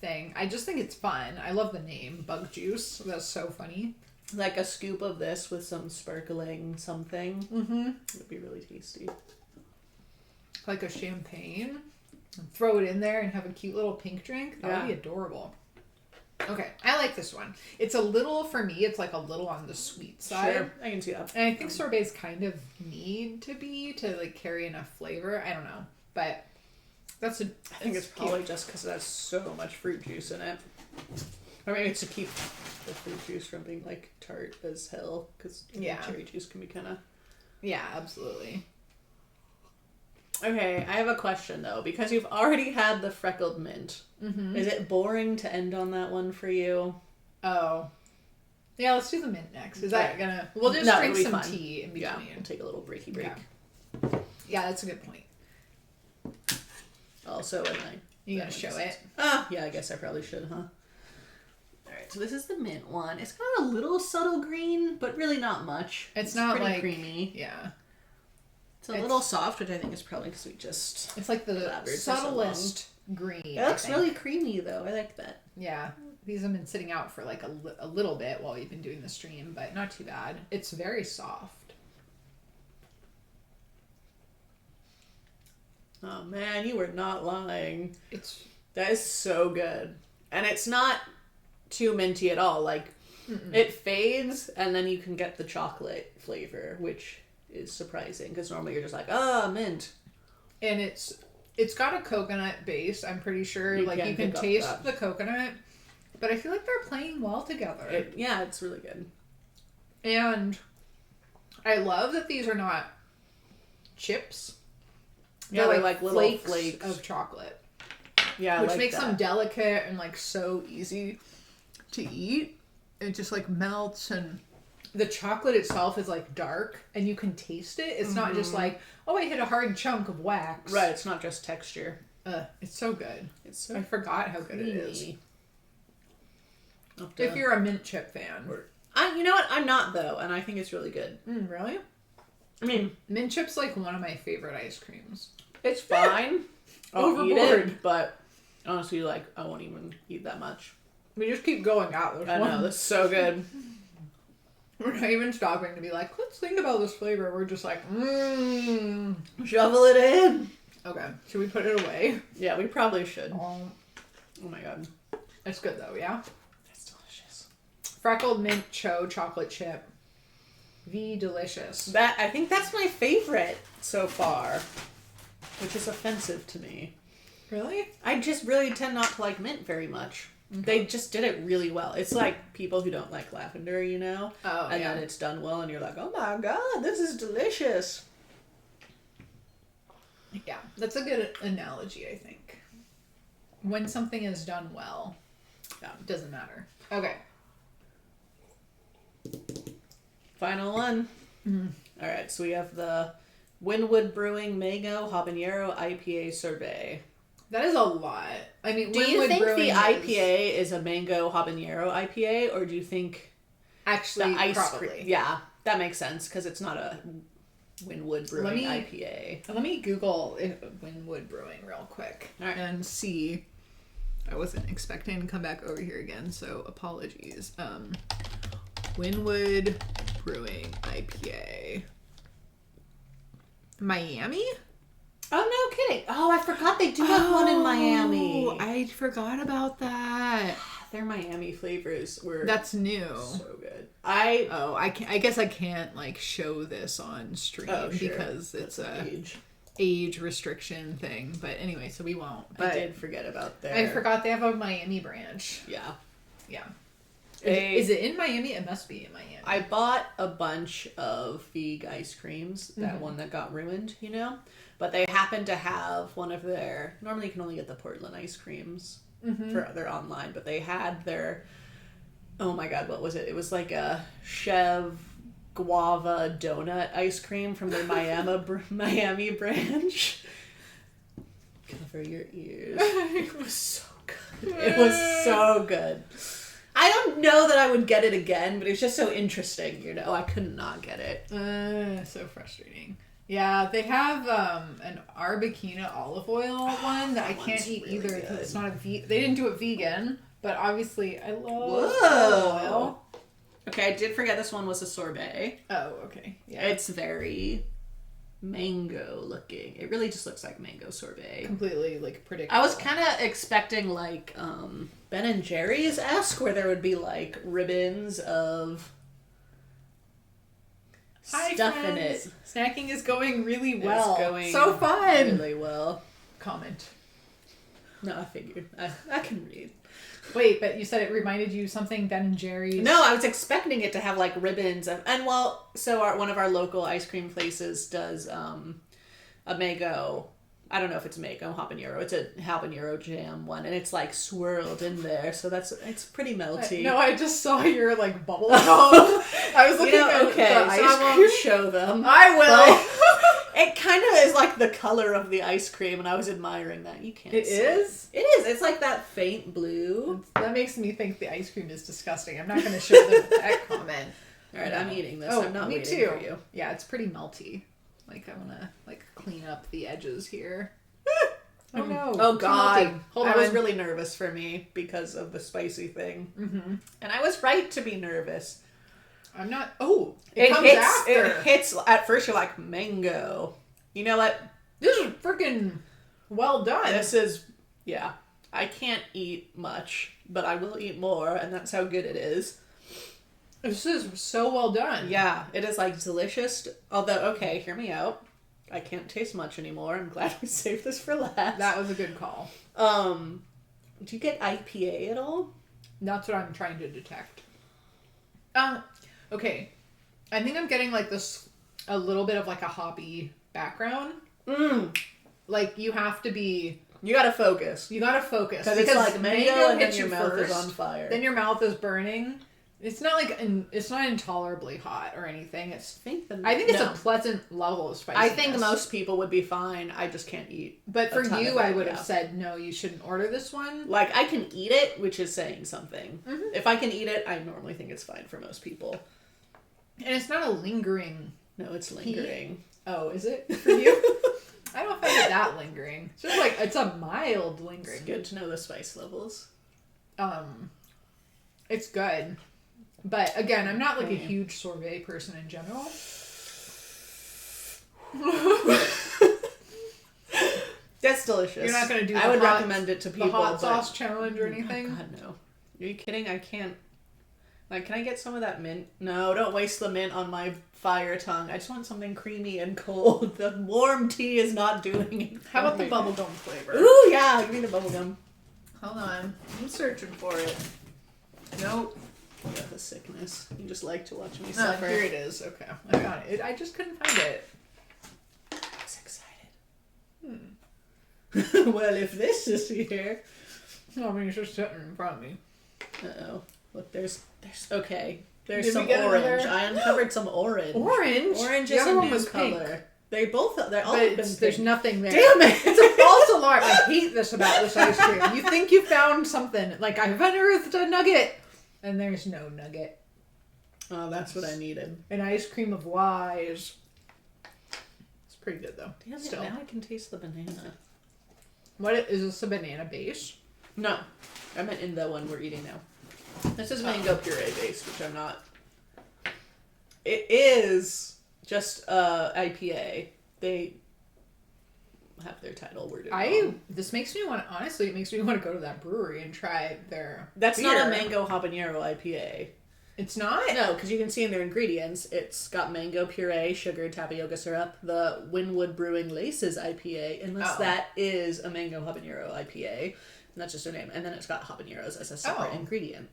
thing. I just think it's fun. I love the name, bug juice. That's so funny. Like a scoop of this with some sparkling something. Mm-hmm. It would be really tasty. Like a champagne. And throw it in there and have a cute little pink drink. That would be adorable. Okay, I like this one. It's a little, for me, it's like a little on the sweet side. Sure, I can see that. And I think sorbets kind of need to be to, like, carry enough flavor. I don't know. But I think it's probably just because it has so much fruit juice in it. I mean, it's to keep the fruit juice from being like tart as hell, because cherry juice can be kind of... Yeah, absolutely. Okay, I have a question though, because you've already had the freckled mint. Mm-hmm. Is it boring to end on that one for you? Oh. Yeah, let's do the mint next. Is that gonna... We'll just drink some tea in between. Yeah, we'll take a little break. Yeah, that's a good point. Also, you gonna show it? Yeah, I guess I probably should, huh? Alright, so this is the mint one. It's got a little subtle green, but really not much. It's not pretty like... creamy. Yeah. It's a little soft, which I think is probably because we just... It's like the subtlest green. It looks really creamy, though. I like that. Yeah. These have been sitting out for like a little bit while we've been doing the stream, but not too bad. It's very soft. Oh man, you were not lying. That is so good. And it's not too minty at all. Like, it fades, and then you can get the chocolate flavor, which is surprising, because normally you're just like, mint. And it's got a coconut base, I'm pretty sure. You can taste the coconut, but I feel like they're playing well together. It's really good. And I love that these are not chips. Yeah, they're like little flakes of chocolate. Yeah, which makes them delicate and like so easy to eat. It just like melts, and the chocolate itself is like dark and you can taste it. It's not just like, oh, I hit a hard chunk of wax. Right, it's not just texture. It's so good. I forgot how good it is. If you're a mint chip fan. You know what? I'm not, though, and I think it's really good. Really? I mean, mint chip's like one of my favorite ice creams. It's fine. I'll eat it, but honestly, like, I won't even eat that much. We just keep going out. I know, that's so good. We're not even stopping to be like, let's think about this flavor. We're just like, shovel it in. Okay, should we put it away? Yeah, we probably should. Oh my god. It's good though, yeah? It's delicious. Freckled mint chocolate chip. Delicious. I think that's my favorite so far, which is offensive to me. Really? I just really tend not to like mint very much. They just did it really well. It's like people who don't like lavender, you know? Oh, and then it's done well, and you're like, oh my god, this is delicious. Yeah, that's a good analogy, I think. When something is done well, it doesn't matter. Okay. Final one. All right, so we have the Winwood Brewing Mango Habanero IPA Sorbet. That is a lot. I mean, do you think the IPA is a mango habanero IPA, or do you think actually the ice probably cream? Yeah, that makes sense because it's not a Winwood Brewing IPA. Let me Google Winwood Brewing real quick and see. I wasn't expecting to come back over here again, so apologies. Winwood Brewing IPA. Miami? Oh, no kidding. Oh, I forgot they do have one in Miami. I forgot about that. Their Miami flavors were... That's new. So good. I guess I can't, like, show this on stream because it's age restriction thing. But anyway, so we won't. But I did forget about that. I forgot they have a Miami branch. Yeah. Yeah. Is it in Miami? It must be in Miami. I bought a bunch of Veg ice creams, that one that got ruined, you know? But they happened to have one of their... Normally you can only get the Portland ice creams for their online, but they had their... Oh my god, what was it? It was like a Chev guava donut ice cream from their Miami branch. Cover your ears. It was so good. It was so good. I don't know that I would get it again, but it's just so interesting, you know? I could not get it. So frustrating. Yeah, they have an Arbequina olive oil one that I can't eat really either because it's not they didn't do it vegan, but obviously I love olive oil. Okay, I did forget this one was a sorbet. Oh, okay. Yeah. It's very mango looking. It really just looks like mango sorbet. Completely, like, predictable. I was kind of expecting, like, Ben and Jerry's-esque, where there would be, like, ribbons of stuff in it. Snacking is going really well. It's going so fun. Really well. Comment. No, I figured. I can read. Wait, but you said it reminded you something Ben and Jerry's? No, I was expecting it to have like ribbons of, and well, so one of our local ice cream places does a mango. I don't know if it's mango habanero. It's a habanero jam one, and it's like swirled in there, so it's pretty melty. No, I just saw your like bubble gum. I was looking at okay, the ice so I cream. won't show them. I will. It kind of is like the color of the ice cream, and I was admiring that. You can't. It is? It is. It's like that faint blue. That makes me think the ice cream is disgusting. I'm not going to show them that comment. All right, I'm eating this. Oh, I'm not me waiting too. for you. Yeah, it's pretty melty. Like, I want to like clean up the edges here. Oh no. Oh god. Hold I on. was really nervous for me because of the spicy thing. Mm-hmm. And I was right to be nervous. I'm not. Oh, it comes hits, after. It hits. At first you're like, mango. You know what? This is freaking well done. This is, yeah. I can't eat much, but I will eat more, and that's how good it is. This is so well done. Yeah, it is like delicious. Although, okay, hear me out. I can't taste much anymore. I'm glad we saved this for last. That was a good call. Do you get IPA at all? That's what I'm trying to detect. Okay. I think I'm getting like this, a little bit of like a hoppy background. Like you have to be... You gotta focus. You gotta focus. Because it's like mango and then your mouth is on fire. Then your mouth is burning. It's not like, it's not intolerably hot or anything. I think it's a pleasant level of spiciness. I think most people would be fine. I just can't eat. But for you, I would have said, no, you shouldn't order this one. Like, I can eat it, which is saying something. Mm-hmm. If I can eat it, I normally think it's fine for most people. And it's not a lingering... No, it's lingering. Heat. Oh, is it for you? I don't find it that lingering. It's just like, it's a mild lingering. It's good to know the spice levels. It's good. But again, I'm not like a huge sorbet person in general. That's delicious. You're not going to do I would recommend it to people. The hot sauce challenge or anything? Oh, God, no. Are you kidding? I can't. Like, can I get some of that mint? No, don't waste the mint on my fire tongue. I just want something creamy and cold. The warm tea is not doing it. How about the bubblegum flavor? Ooh, yeah. Give me the bubblegum. Hold on. I'm searching for it. Nope. I got the sickness. You just like to watch me suffer. Here it is. Okay. I got it. I just couldn't find it. I was excited. Well, if this is here... No, I mean, it's just sitting in front of me. Uh-oh. Look, there's okay. There's Did some orange. Another... I uncovered some orange. Orange? Orange is a new color. They're all but there's nothing there. Damn it! It's a false alarm. I hate this about this ice cream. You think you found something. Like, I've unearthed a nugget. And there's no nugget. Oh, that's what I needed. An ice cream of lies. It's pretty good, though. Damn it, now I can taste the banana. What is this, a banana base? No. I meant in the one we're eating now. This is mango puree based, which I'm not. It is just IPA. They have their title worded wrong. This makes me want, honestly, it makes me want to go to that brewery and try their That's beer. not a mango habanero IPA. It's not? No, because you can see in their ingredients, it's got mango puree, sugar, tapioca syrup, the Wynwood Brewing Laces IPA, unless that is a mango habanero IPA. And that's just their name. And then it's got habaneros as a separate ingredient.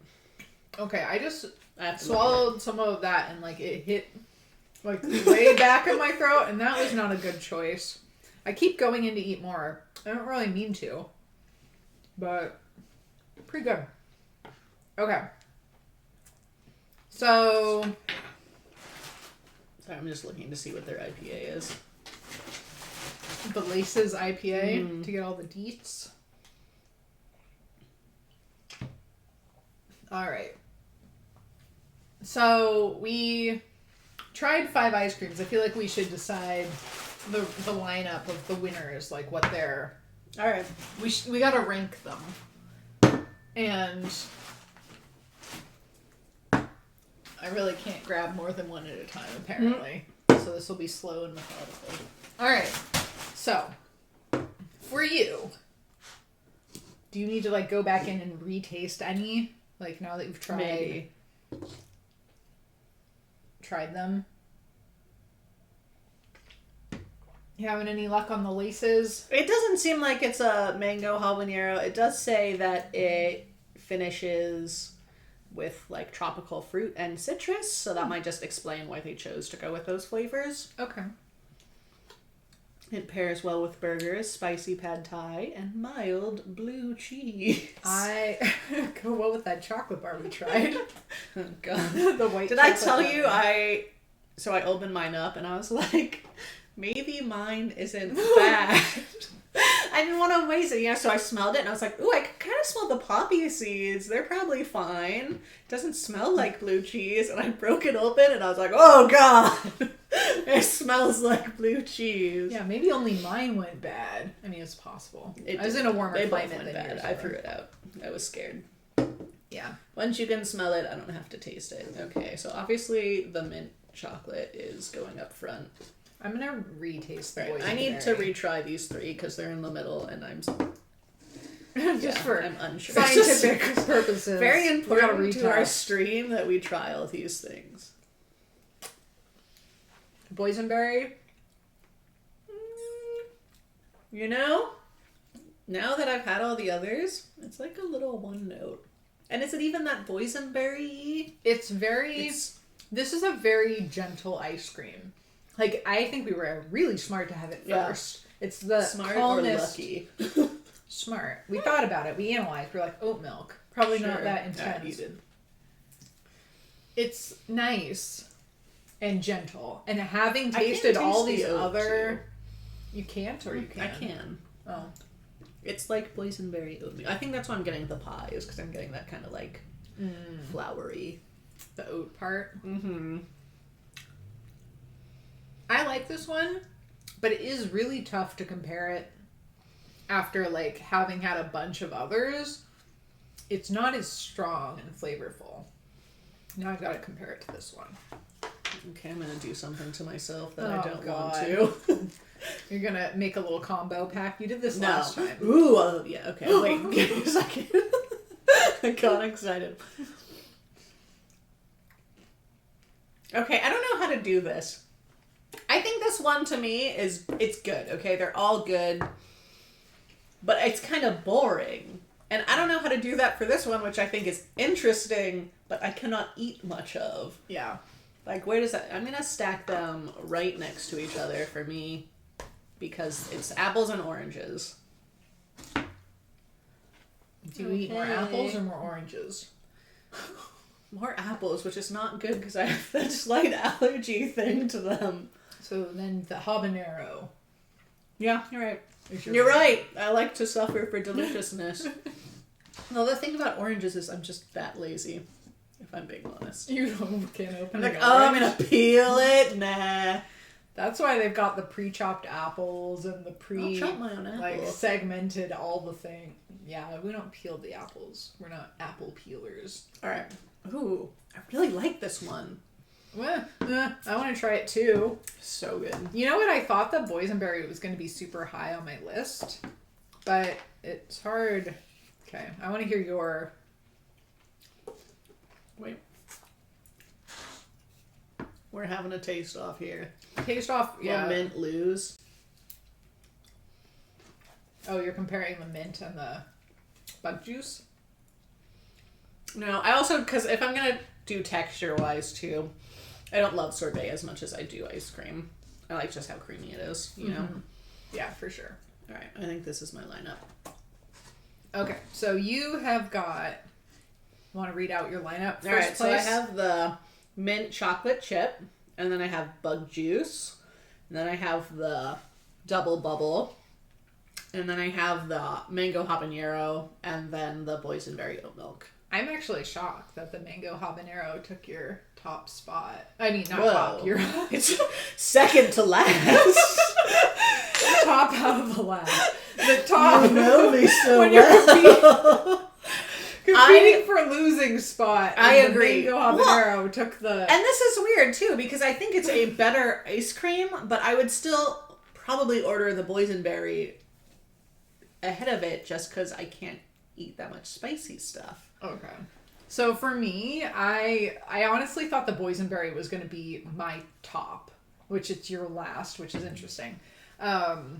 Okay, I just swallowed some of that and like it hit like way back in my throat, and that was not a good choice. I keep going in to eat more. I don't really mean to, but pretty good. Okay. So I'm just looking to see what their IPA is. The Laces IPA to get all the deets. All right. So we tried 5 ice creams. I feel like we should decide the lineup of the winners, like what they're. All right. We gotta rank them, and I really can't grab more than one at a time, apparently. So this will be slow and methodical. All right. So for you, do you need to like go back in and retaste any? Like now that you've tried them? You having any luck on the Laces? It doesn't seem like it's a mango habanero. It does say that it finishes with like tropical fruit and citrus, so that might just explain why they chose to go with those flavors. Okay. It pairs well with burgers, spicy pad thai, and mild blue cheese. I go well with that chocolate bar we tried. Oh god. The white. Did I tell you I opened mine up and I was like, maybe mine isn't bad. I didn't want to waste it, so I smelled it and I was like, ooh, I kind of smell the poppy seeds. They're probably fine. It doesn't smell like blue cheese. And I broke it open and I was like, oh god, it smells like blue cheese. Yeah, maybe only mine went bad. I mean, it's possible. I was in a warmer climate than yours. I threw it out. I was scared. Yeah. Once you can smell it, I don't have to taste it. Okay, so obviously the mint chocolate is going up front. I'm gonna retaste the Boysenberry. I need to retry these 3 because they're in the middle, and I'm I'm unsure. Scientific purposes. Very important to our stream that we try all these things. Boysenberry. Now that I've had all the others, it's like a little one note. And is it even that boysenberry? This is a very gentle ice cream. Like, I think we were really smart to have it first. Yeah. It's the smart calmest. Or lucky. Smart. We thought about it. We analyzed. We're like, oat milk. Probably not that intense. You did. It's nice and gentle. And having tasted all these other... Too. You can't or you can? I can. Oh. It's like boysenberry oatmeal. I think that's why I'm getting the pies, because I'm getting that kind of like floury. The oat part. Mm-hmm. I like this one, but it is really tough to compare it after like having had a bunch of others. It's not as strong and flavorful. Now I've got to compare it to this one. Okay, I'm going to do something to myself that I don't want to. You're going to make a little combo pack? You did this last time. Ooh, yeah, okay. Wait, give me a second. I got excited. Okay, I don't know how to do this. I think this one to me it's good, okay? They're all good. But it's kind of boring. And I don't know how to do that for this one, which I think is interesting, but I cannot eat much of. Yeah. Like, where does that... I'm going to stack them right next to each other for me, because it's apples and oranges. Do you eat more apples or more oranges? More apples, which is not good because I have that slight allergy thing to them. So then the habanero. Yeah, you're right. You're right. I like to suffer for deliciousness. No, the thing about oranges is I'm just that lazy, if I'm being honest. You can't open it. I'm like, I'm going to peel it? Nah. That's why they've got the pre-chopped apples and the I'll chop my own apple. Like, segmented all the thing. Yeah, we don't peel the apples. We're not apple peelers. All right. Ooh, I really like this one. Well, I want to try it too. So good. You know what? I thought the boysenberry was going to be super high on my list, but it's hard. Okay, I want to hear your... Wait. We're having a taste off here. Taste off, yeah. Mint lose. Oh, you're comparing the mint and the bug juice? No, I also, because if I'm going to do texture-wise, too, I don't love sorbet as much as I do ice cream. I like just how creamy it is, you know? Yeah, for sure. All right, I think this is my lineup. Okay, so you have got... Want to read out your lineup first? All right, so I have the mint chocolate chip, and then I have bug juice, and then I have the double bubble, and then I have the mango habanero, and then the boysenberry oat milk. I'm actually shocked that the mango habanero took your top spot. I mean, not Whoa. top. It's second to last. Top out of the last. The top. You know me so when well. You're competing for a losing spot. I agree. The mango habanero took the... And this is weird, too, because I think it's a better ice cream, but I would still probably order the boysenberry ahead of it just because I can't eat that much spicy stuff. Okay. So for me, I honestly thought the boysenberry was going to be my top, which it's your last, which is interesting. But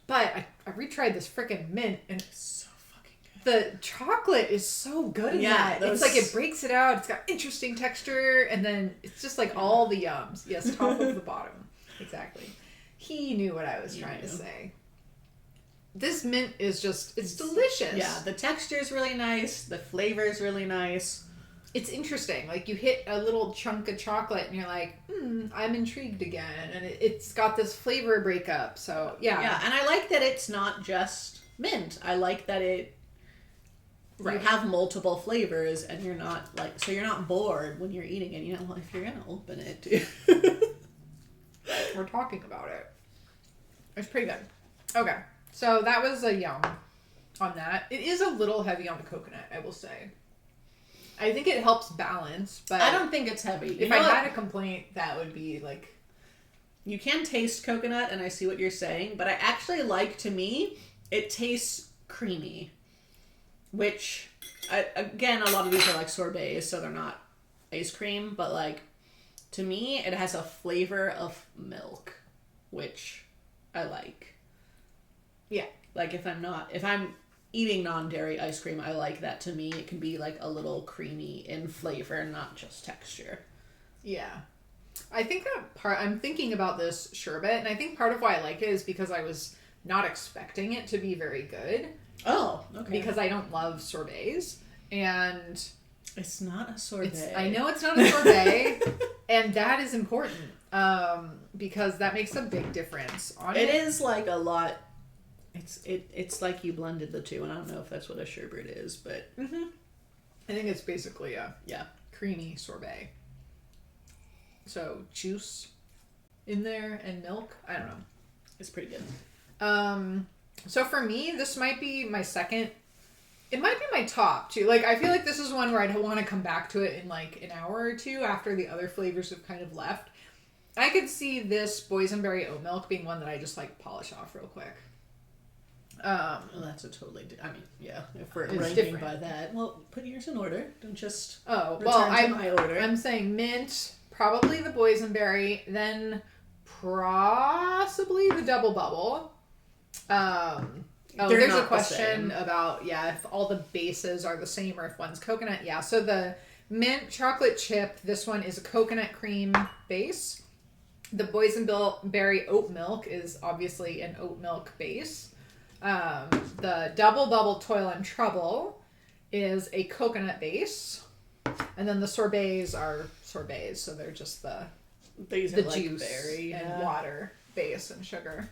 I retried this freaking mint, and it's so fucking good. The chocolate is so good in that. It's like it breaks it out. It's got interesting texture, and then it's just like all the yums. Yes, top of the bottom. Exactly. He knew what I was trying to say. This mint is just, it's delicious. Yeah, the texture is really nice. The flavor is really nice. It's interesting. Like, you hit a little chunk of chocolate and you're like, I'm intrigued again. And it's got this flavor breakup. So, yeah. Yeah, and I like that it's not just mint. I like that you have multiple flavors and you're not, like, so you're not bored when you're eating it. You know, well, if you're going to open it, we're talking about it. It's pretty good. Okay. So that was a yum on that. It is a little heavy on the coconut, I will say. I think it helps balance, but... I don't think it's heavy. If I had a complaint, that would be like... You can taste coconut, and I see what you're saying, but I actually like, to me, it tastes creamy. Which, again, a lot of these are like sorbets, so they're not ice cream, but like, to me, it has a flavor of milk, which I like. Yeah. Like, if I'm eating non-dairy ice cream, I like that. To me, it can be like a little creamy in flavor, not just texture. Yeah. I think I'm thinking about this sherbet, and I think part of why I like it is because I was not expecting it to be very good. Oh, okay. Because I don't love sorbets, and... It's not a sorbet. I know it's not a sorbet, and that is important, because that makes a big difference on it. It is like a lot... It's like you blended the two, and I don't know if that's what a sherbet is, but... Mm-hmm. I think it's basically a creamy sorbet. So, juice in there and milk. I don't know. It's pretty good. So for me, this might be my second... It might be my top, too. Like, I feel like this is one where I want to come back to it in, like, an hour or two after the other flavors have kind of left. I could see this boysenberry oat milk being one that I just, like, polish off real quick. Well, that's a totally... I mean, yeah, if we're It's ranking different. by that. Well, put yours in order. Don't just my order. I'm saying mint, probably the boysenberry, then possibly the double bubble. There's a question about, if all the bases are the same or if one's coconut. Yeah, so the mint chocolate chip, this one is a coconut cream base. The boysenberry oat milk is obviously an oat milk base. The double bubble toil and trouble is a coconut base. And then the sorbets are sorbets, so they're just the juice berry, and water base and sugar.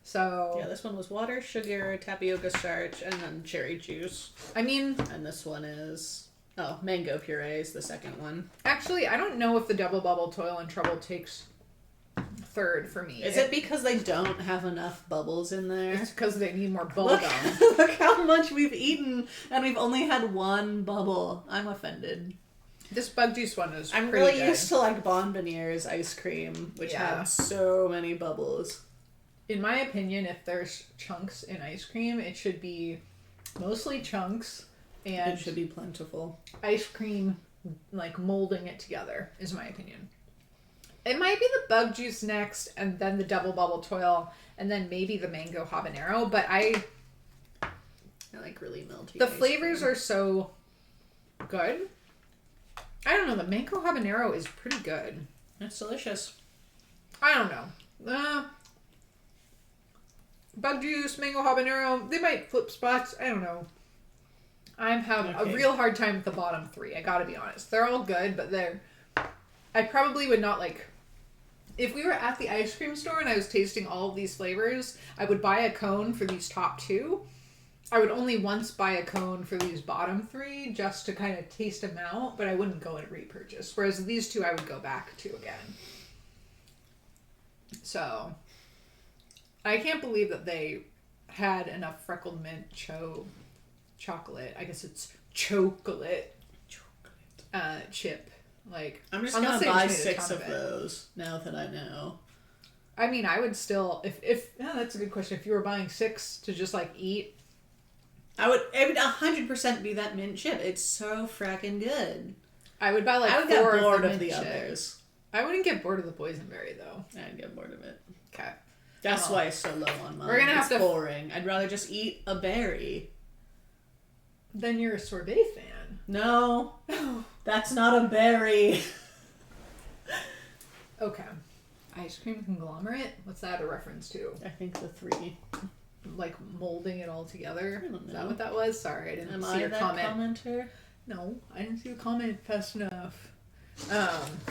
So yeah, this one was water, sugar, tapioca starch, and then cherry juice. I mean, and this one is mango puree is the second one. Actually, I don't know if the double bubble toil and trouble takes third for me. Is it because they don't have enough bubbles in there? It's because they need more bubble gum. Look how much we've eaten, and we've only had one bubble. I'm offended. This bug juice one is I'm pretty really good. used to like Bonbonniere's ice cream, which had so many bubbles. In my opinion, if there's chunks in ice cream, it should be mostly chunks, and it should be plentiful. Ice cream, like molding it together, is my opinion. It might be the bug juice next, and then the double bubble toil, and then maybe the mango habanero. But I like really melty. The flavors are so good. I don't know. The mango habanero is pretty good. It's delicious. I don't know. Bug juice, mango habanero, they might flip spots. I don't know. I'm having a real hard time with the bottom three. I gotta be honest. They're all good, but I probably would not like... If we were at the ice cream store and I was tasting all of these flavors, I would buy a cone for these top two. I would only once buy a cone for these bottom three just to kind of taste them out, but I wouldn't go and repurchase. Whereas these two I would go back to again. So, I can't believe that they had enough freckled mint chocolate. I guess it's chocolate. Chip. Like, I'm just gonna buy 6 of those now that I know. I mean, I would still, if that's a good question. If you were buying 6 to just like eat, it would 100% be that mint chip. It's so fracking good. I would buy like 4 I would get bored of the mint others. I wouldn't get bored of the boysenberry though. I'd get bored of it. Okay. That's why it's so low on mine. We're gonna have to boring. I'd rather just eat a berry. Then you're a sorbet fan. No. That's not a berry. Okay. Ice cream conglomerate? What's that a reference to? I think the 3. Like molding it all together? I don't know. Is that what that was? Sorry, I didn't see your comment. Commenter? No, I didn't see the comment fast enough.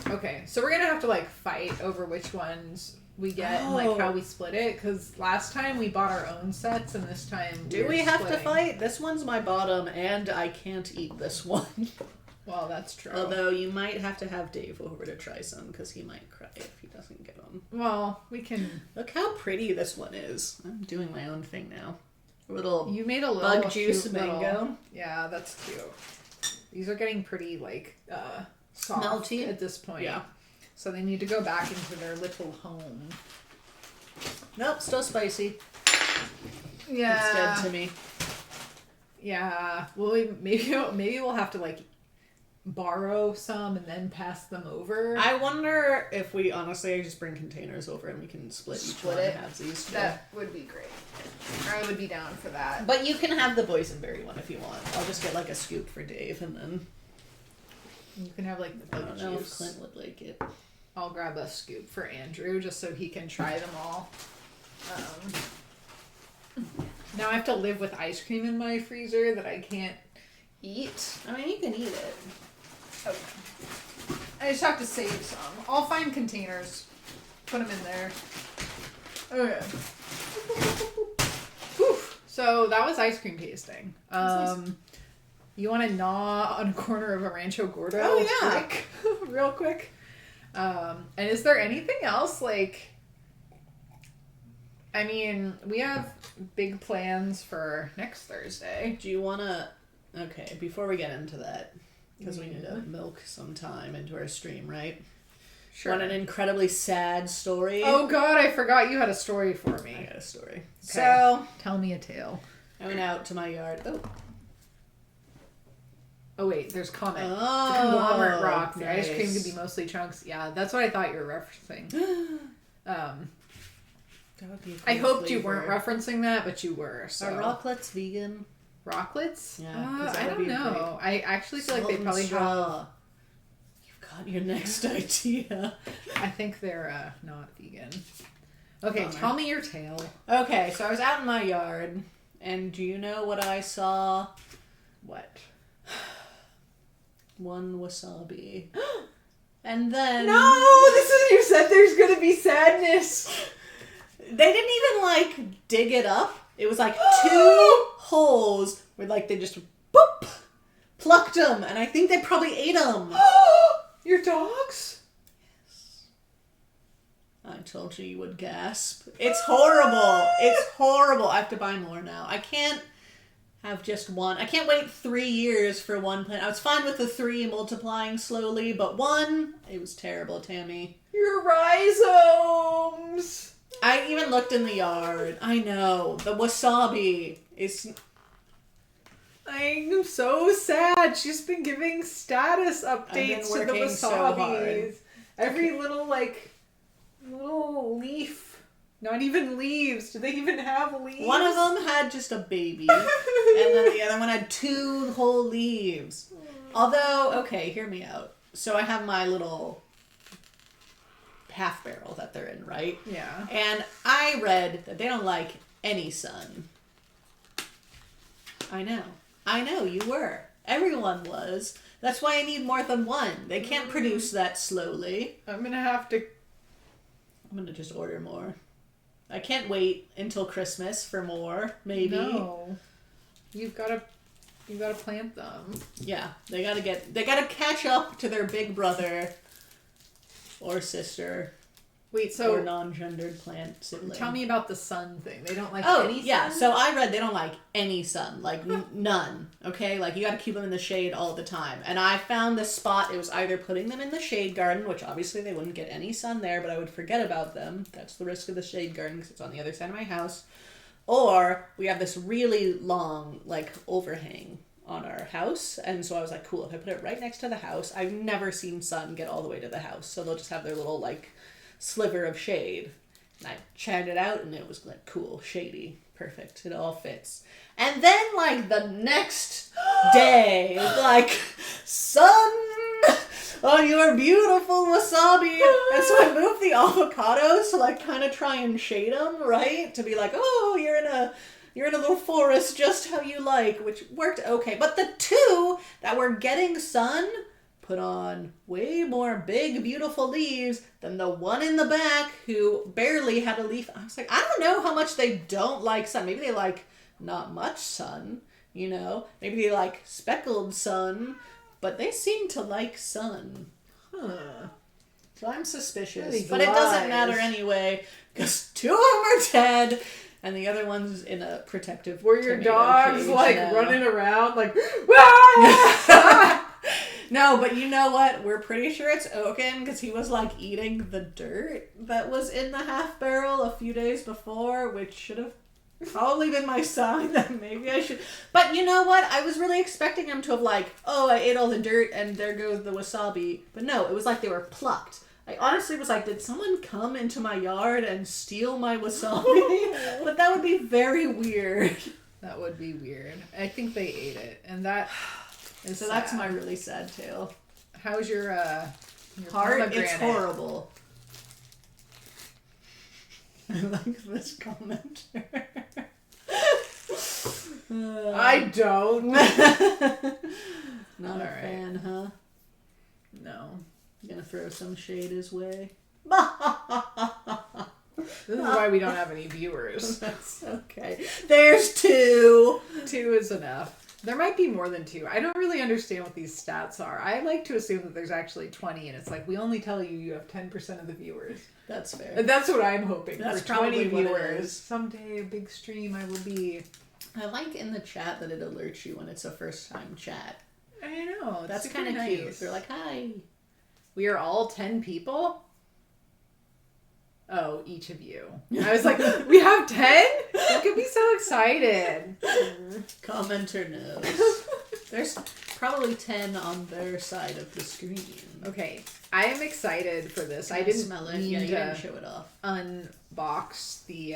Okay, so we're gonna have to like fight over which ones we get and like how we split it, because last time we bought our own sets and this time do we have to fight? This one's my bottom and I can't eat this one. Well, that's true. Although you might have to have Dave over to try some because he might cry if he doesn't get them. Well, we can... Look how pretty this one is. I'm doing my own thing now. You made a little bug juice mango. Yeah, that's cute. These are getting pretty like soft melty at this point. Yeah. So they need to go back into their little home. Nope, still spicy. Yeah. It's dead to me. Yeah. Well, maybe we'll have to like borrow some and then pass them over. I wonder if we honestly just bring containers over and we can split each one and have these. That would be great. I would be down for that. But you can have the boysenberry one if you want. I'll just get like a scoop for Dave and then you can have like the I don't know if juice. Clint would like it. I'll grab a scoop for Andrew just so he can try them all. Now I have to live with ice cream in my freezer that I can't eat. I mean, you can eat it. Okay. I just have to save some. I'll find containers. Put them in there. Okay. Whew. So that was ice cream tasting. You want to gnaw on a corner of a Rancho Gordo? Oh, yeah. Quick? Real quick. And is there anything else like... I mean, we have big plans for next Thursday. Do you want to... Okay, before we get into that, because we need to milk some time into our stream, right? Sure. Want an incredibly sad story? Oh God, I forgot you had a story for me. I got a story. Okay. So, tell me a tale. I went out to my yard. Oh wait, there's comment. Oh, the conglomerate rock. The nice. ice cream could be mostly chunks. Yeah, that's what I thought you were referencing. That would be a cool I hoped flavor. you weren't referencing that, but you were. So. Are rocklets vegan? Rocklets? Yeah, I don't know. I actually feel like they probably have. You've got your next idea. I think they're not vegan. Okay, Bummer. tell me your tale. Okay, so I was out in my yard, and do you know what I saw? What? One wasabi. And then... No! This is... You said there's gonna be sadness! They didn't even, like, dig it up. It was, like, 2 holes where, like, they just, boop, plucked them. And I think they probably ate them. Your dogs? Yes. I told you would gasp. It's horrible. It's horrible. I have to buy more now. I can't have just one. I can't wait 3 years for one plant. I was fine with the 3 multiplying slowly, but 1, it was terrible, Tammy. Your rhizomes! I even looked in the yard. I know. The wasabi is... I'm so sad. She's been giving status updates to the wasabis. So hard. Every little, like, little leaf. Not even leaves. Do they even have leaves? One of them had just a baby. And then the other one had 2 whole leaves. Although, okay, hear me out. So I have my little half barrel that they're in, right? Yeah. And I read that they don't like any sun. I know, you were. Everyone was. That's why I need more than one. They can't produce that slowly. I'm gonna just order more. I can't wait until Christmas for more, maybe. No. You gotta plant them. Yeah, they gotta catch up to their big brother or sister. Wait, so or non-gendered plant sibling. Tell me about the sun thing. They don't like any sun? Yeah, so I read they don't like any sun, like none. Okay, like you got to keep them in the shade all the time. And I found this spot. It was either putting them in the shade garden, which obviously they wouldn't get any sun there, but I would forget about them. That's the risk of the shade garden because it's on the other side of my house. Or we have this really long like overhang on our house, and so I was like, cool, if I put it right next to the house, I've never seen sun get all the way to the house, so they'll just have their little like sliver of shade. And I checked it out and it was like cool, shady, perfect, it all fits. And then like the next day, like, sun on your beautiful wasabi. And so I moved the avocados to like kind of try and shade them, right? To be like, oh, you're in a little forest just how you like, which worked okay. But the two that were getting sun put on way more big, beautiful leaves than the one in the back who barely had a leaf. I was like, I don't know how much they don't like sun. Maybe they like not much sun, you know? Maybe they like speckled sun, but they seem to like sun. Huh. So I'm suspicious. But it doesn't matter anyway, because two of them are dead. And the other one's in a protective Were your dogs like now. running around like No, but you know what? We're pretty sure it's Oaken because he was like eating the dirt that was in the half barrel a few days before, which should have probably been my sign that maybe I should. But you know what? I was really expecting him to have like, oh, I ate all the dirt and there goes the wasabi. But no, it was like they were plucked. I honestly was like, did someone come into my yard and steal my wasabi? But that would be very weird. That would be weird. I think they ate it, and that is so sad. that's my really sad tale. How's your heart? It's horrible. I like this commenter. I don't. Not a fan, huh? No. Gonna throw some shade his way. This is why we don't have any viewers. That's okay. There's two. 2 is enough. There might be more than 2. I don't really understand what these stats are. I like to assume that there's actually 20, and it's like, we only tell you have 10% of the viewers. That's fair. And that's what I'm hoping. That's for 20 probably viewers. Someday, a big stream, I will be... I like in the chat that it alerts you when it's a first-time chat. I know. That's kind of nice. cute. They're like, hi. We are all 10 people? Oh, each of you. I was like, we have 10? Look at me so excited. Commenter knows. There's probably 10 on their side of the screen. Okay, I am excited for this. I didn't smell it. Yeah, you didn't show it off. Unbox the...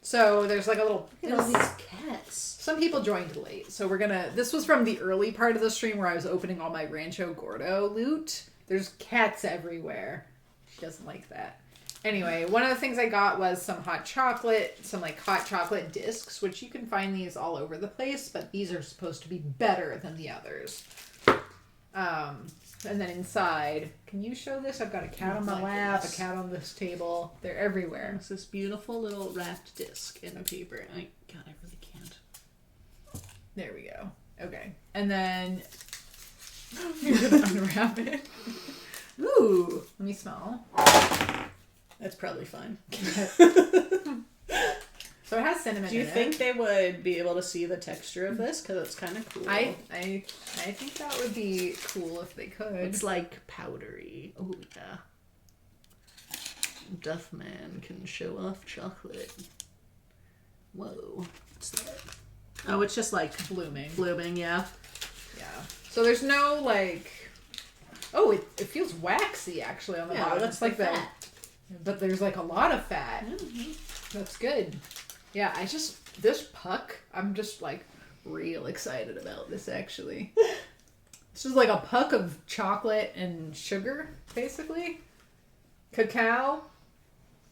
So there's like a little... Look at all these cats. Some people joined late, so we're gonna... This was from the early part of the stream where I was opening all my Rancho Gordo loot. There's cats everywhere. She doesn't like that. Anyway, one of the things I got was some hot chocolate, some like hot chocolate discs, which you can find these all over the place, but these are supposed to be better than the others. And then inside, can you show this? I've got a cat on my lap, a cat on this table. They're everywhere. It's this beautiful little wrapped disc in paper. God, I really can't. There we go. Okay. And then you're gonna unwrap it. Ooh. Let me smell. That's probably fine. So it has cinnamon in it. Do you think they would be able to see the texture of this? Because it's kind of cool. I think that would be cool if they could. It's like powdery. Oh, yeah. Duffman can show off chocolate. Whoa. What's that? Oh, it's just like blooming. Blooming, yeah. Yeah. So there's no like... Oh, it feels waxy actually on the bottom. That's like that. But there's like a lot of fat. Mm-hmm. That's good. Yeah, this puck, I'm just like real excited about this actually. This is like a puck of chocolate and sugar, basically. Cacao,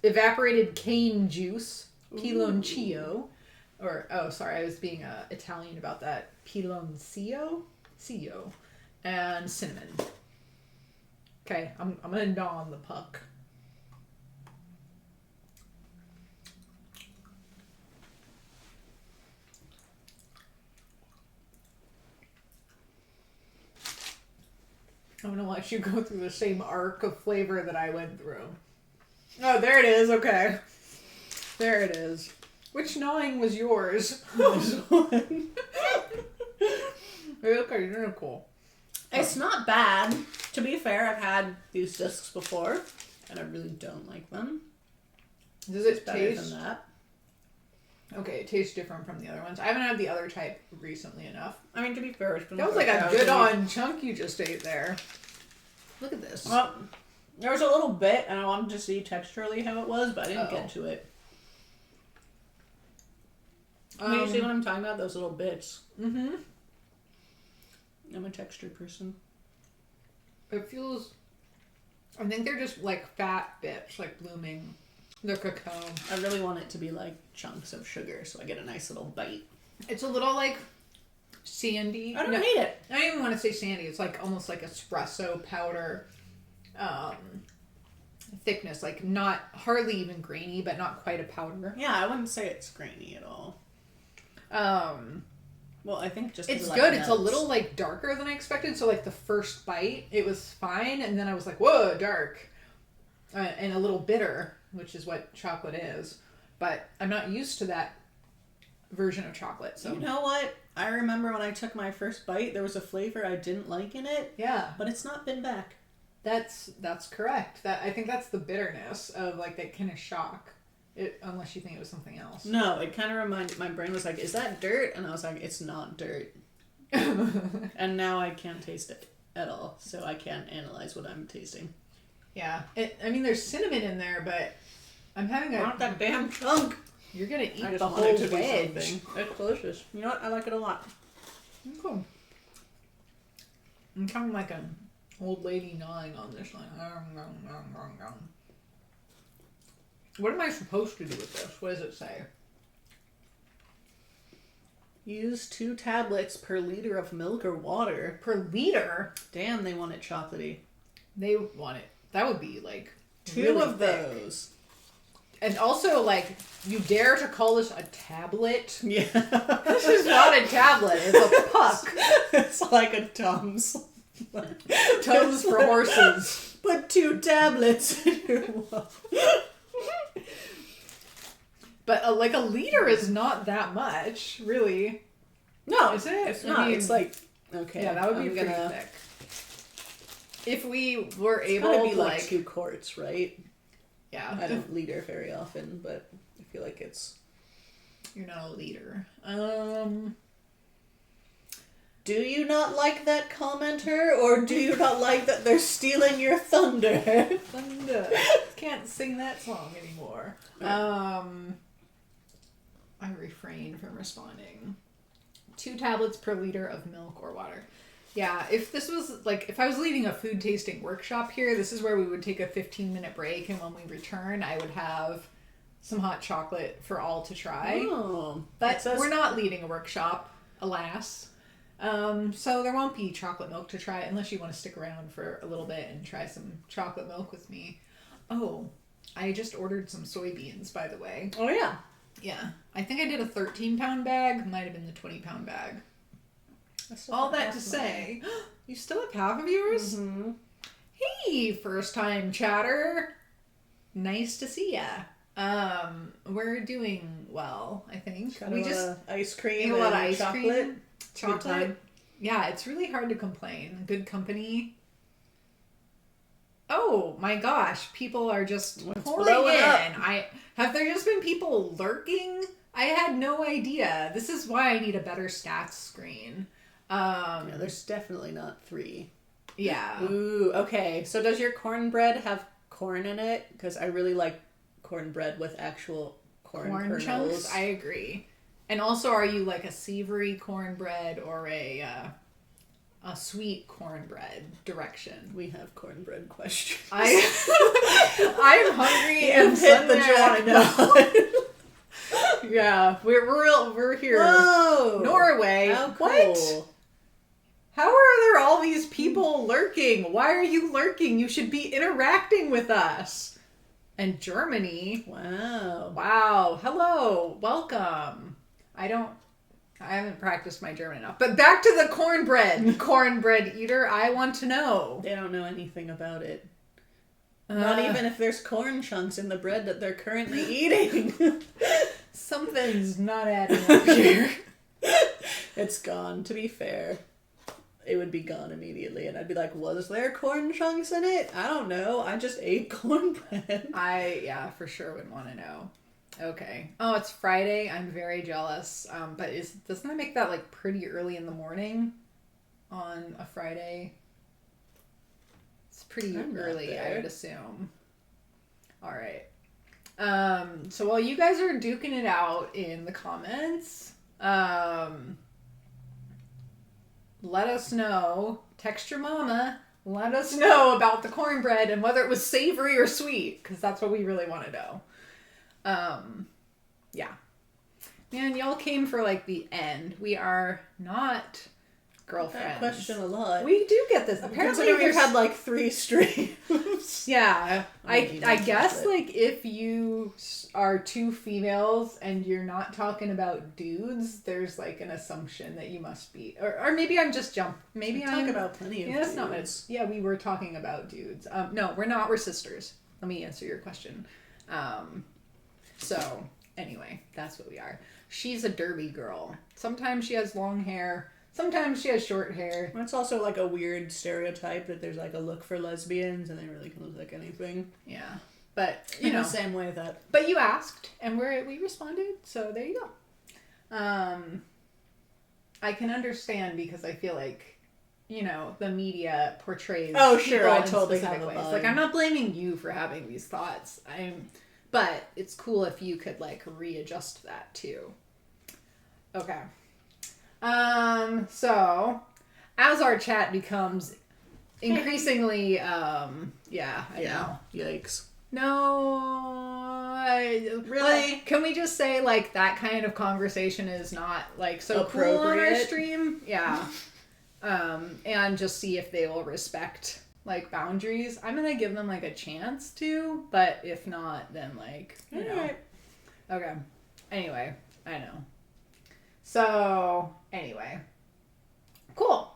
evaporated cane juice, piloncillo, or, oh, sorry, I was being Italian about that. Piloncillo, and cinnamon. Okay, I'm gonna gnaw on the puck. I'm gonna let you go through the same arc of flavor that I went through. Oh, there it is. Okay. There it is. Which gnawing was yours? This one. Okay, you're cool. It's not bad. To be fair, I've had these discs before, and I really don't like them. Does it better taste? than that? Okay, it tastes different from the other ones. I haven't had the other type recently enough. I mean, to be fair, it's been That was like a good on chunk you just ate there. Look at this. Well, there was a little bit, and I wanted to see texturally how it was, but I didn't get to it. You see what I'm talking about? Those little bits. Mm-hmm. I'm a textured person. It feels... I think they're just like fat bits, like blooming. The cacao. I really want it to be like chunks of sugar, so I get a nice little bite. It's a little like sandy. I don't hate it. I don't even want to say sandy. It's like almost like espresso powder thickness. Like not hardly even grainy, but not quite a powder. Yeah, I wouldn't say it's grainy at all. Well, I think just it's like good. melts. It's a little like darker than I expected. So like the first bite, it was fine, and then I was like, whoa, dark, and a little bitter, which is what chocolate is. But I'm not used to that version of chocolate. So you know what? I remember when I took my first bite, there was a flavor I didn't like in it. Yeah, but it's not been back. That's correct. That I think that's the bitterness of like that kind of shock. Unless you think it was something else. No, it kind of reminded... My brain was like, is that dirt? And I was like, it's not dirt. And now I can't taste it at all. So I can't analyze what I'm tasting. Yeah. I mean, there's cinnamon in there, but I'm having I want that damn chunk. You're going to eat I just the want whole it to be wedge. something. It's delicious. You know what? I like it a lot. Cool. I'm kind of like an old lady gnawing on this one. What am I supposed to do with this? What does it say? Use 2 tablets per liter of milk or water. Per liter? Damn, they want it chocolatey. They want it. That would be like 2 really of thick. those. And also, like, you dare to call this a tablet? Yeah. This is not a tablet. It's a puck. It's like a Tums. Tums for horses. Put 2 tablets in your mouth. But like a liter is not that much, really. No, is it? It's not. I mean, it's like okay. Yeah, that would be pretty thick. If we were able to be to like 2 quarts, right? Yeah, I don't liter very often, but I feel like it's. You're not a liter. Do you not like that commenter, or do you not like that they're stealing your thunder? Thunder. Can't sing that song anymore. I refrain from responding. 2 tablets per liter of milk or water. Yeah, if this was, like, if I was leading a food tasting workshop here, this is where we would take a 15-minute break, and when we return, I would have some hot chocolate for all to try. Oh, but we're not leading a workshop, alas. So there won't be chocolate milk to try unless you want to stick around for a little bit and try some chocolate milk with me. Oh, I just ordered some soybeans, by the way. Oh, yeah. Yeah. I think I did a 13-pound bag. Might have been the 20-pound bag. All that to say, you still have half of yours? Mm-hmm. Hey, first-time chatter. Nice to see ya. We're doing well, I think. We just ice cream ate a lot of and ice chocolate. cream. Chocolate. Yeah, it's really hard to complain. Good company. Oh my gosh, people are just pouring in. Have there just been people lurking? I had no idea. This is why I need a better stats screen. Yeah, there's definitely not 3. Yeah. Ooh, okay. So does your cornbread have corn in it? Because I really like cornbread with actual corn kernels. Chunks? I agree. And also, are you like a savory cornbread or a a sweet cornbread direction. We have cornbread questions. I'm hungry and hit the jackpot. Yeah, we're here. Whoa! Norway. How cool. What? How are there all these people lurking? Why are you lurking? You should be interacting with us. And Germany. Wow. Hello. Welcome. I haven't practiced my German enough. But back to the cornbread. Cornbread eater, I want to know. They don't know anything about it. Not even if there's corn chunks in the bread that they're currently eating. Something's not adding up here. It's gone, to be fair. It would be gone immediately, and I'd be like, was there corn chunks in it? I don't know. I just ate cornbread. I for sure would want to know. Okay. Oh, it's Friday. I'm very jealous. But doesn't that make that like pretty early in the morning on a Friday? It's pretty early, I would assume. All right. So while you guys are duking it out in the comments, let us know. Text your mama. Let us know about the cornbread and whether it was savory or sweet, because that's what we really want to know. Yeah. Man, y'all came for like the end. We are not girlfriends. That question a lot. We do get this. Apparently we've had like 3 streams. Yeah. I guess like if you are 2 females and you're not talking about dudes, there's like an assumption that you must be, or maybe I'm just maybe I'm talk about plenty of dudes. That's not what we were talking about dudes. No, we're not. We're sisters. Let me answer your question. So anyway, that's what we are. She's a derby girl. Sometimes she has long hair. Sometimes she has short hair. It's also like a weird stereotype that there's like a look for lesbians and they really can look like anything. Yeah. But, you know. The same way that. But you asked and we responded. So there you go. I can understand because I feel like, you know, the media portrays. Oh, sure. I totally have a ways. Like, I'm not blaming you for having these thoughts. But it's cool if you could like readjust that too. Okay. So as our chat becomes increasingly, I know. Yikes. No, really? Can we just say like that kind of conversation is not like so cool on our stream? Yeah. And just see if they will respect like boundaries. I'm gonna give them like a chance to, but if not, then like you know. Right. Okay. Anyway, I know. So anyway, cool.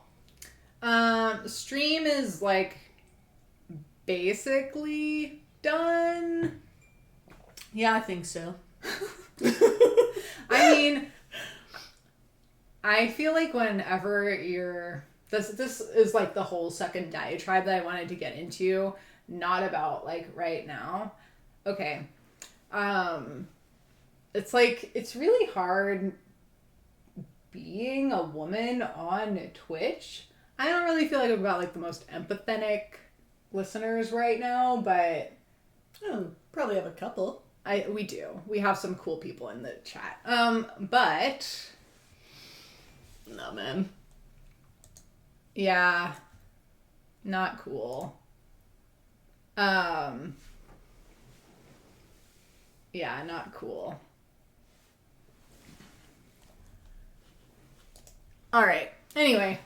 Stream is like basically done. Yeah, I think so. I mean, I feel like whenever this is like the whole second diatribe that I wanted to get into, not about like right now. Okay. It's like, it's really hard being a woman on Twitch. I don't really feel like I've got like the most empathetic listeners right now, but probably have a couple. We do. We have some cool people in the chat. But no, man. Yeah. Not cool. Yeah, not cool. All right. Anyway,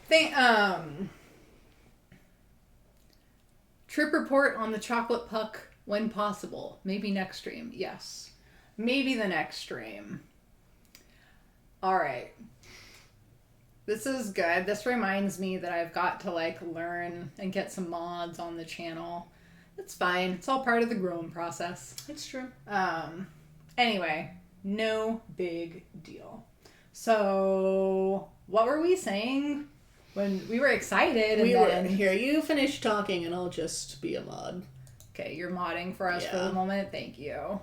trip report on the chocolate puck when possible. Maybe next stream. Yes. Maybe the next stream. All right. This is good. This reminds me that I've got to like learn and get some mods on the channel. It's fine. It's all part of the growing process. It's true. Anyway, no big deal. So, what were we saying when we were excited? And here, you finish talking and I'll just be a mod. Okay, you're modding for us for the moment. Thank you.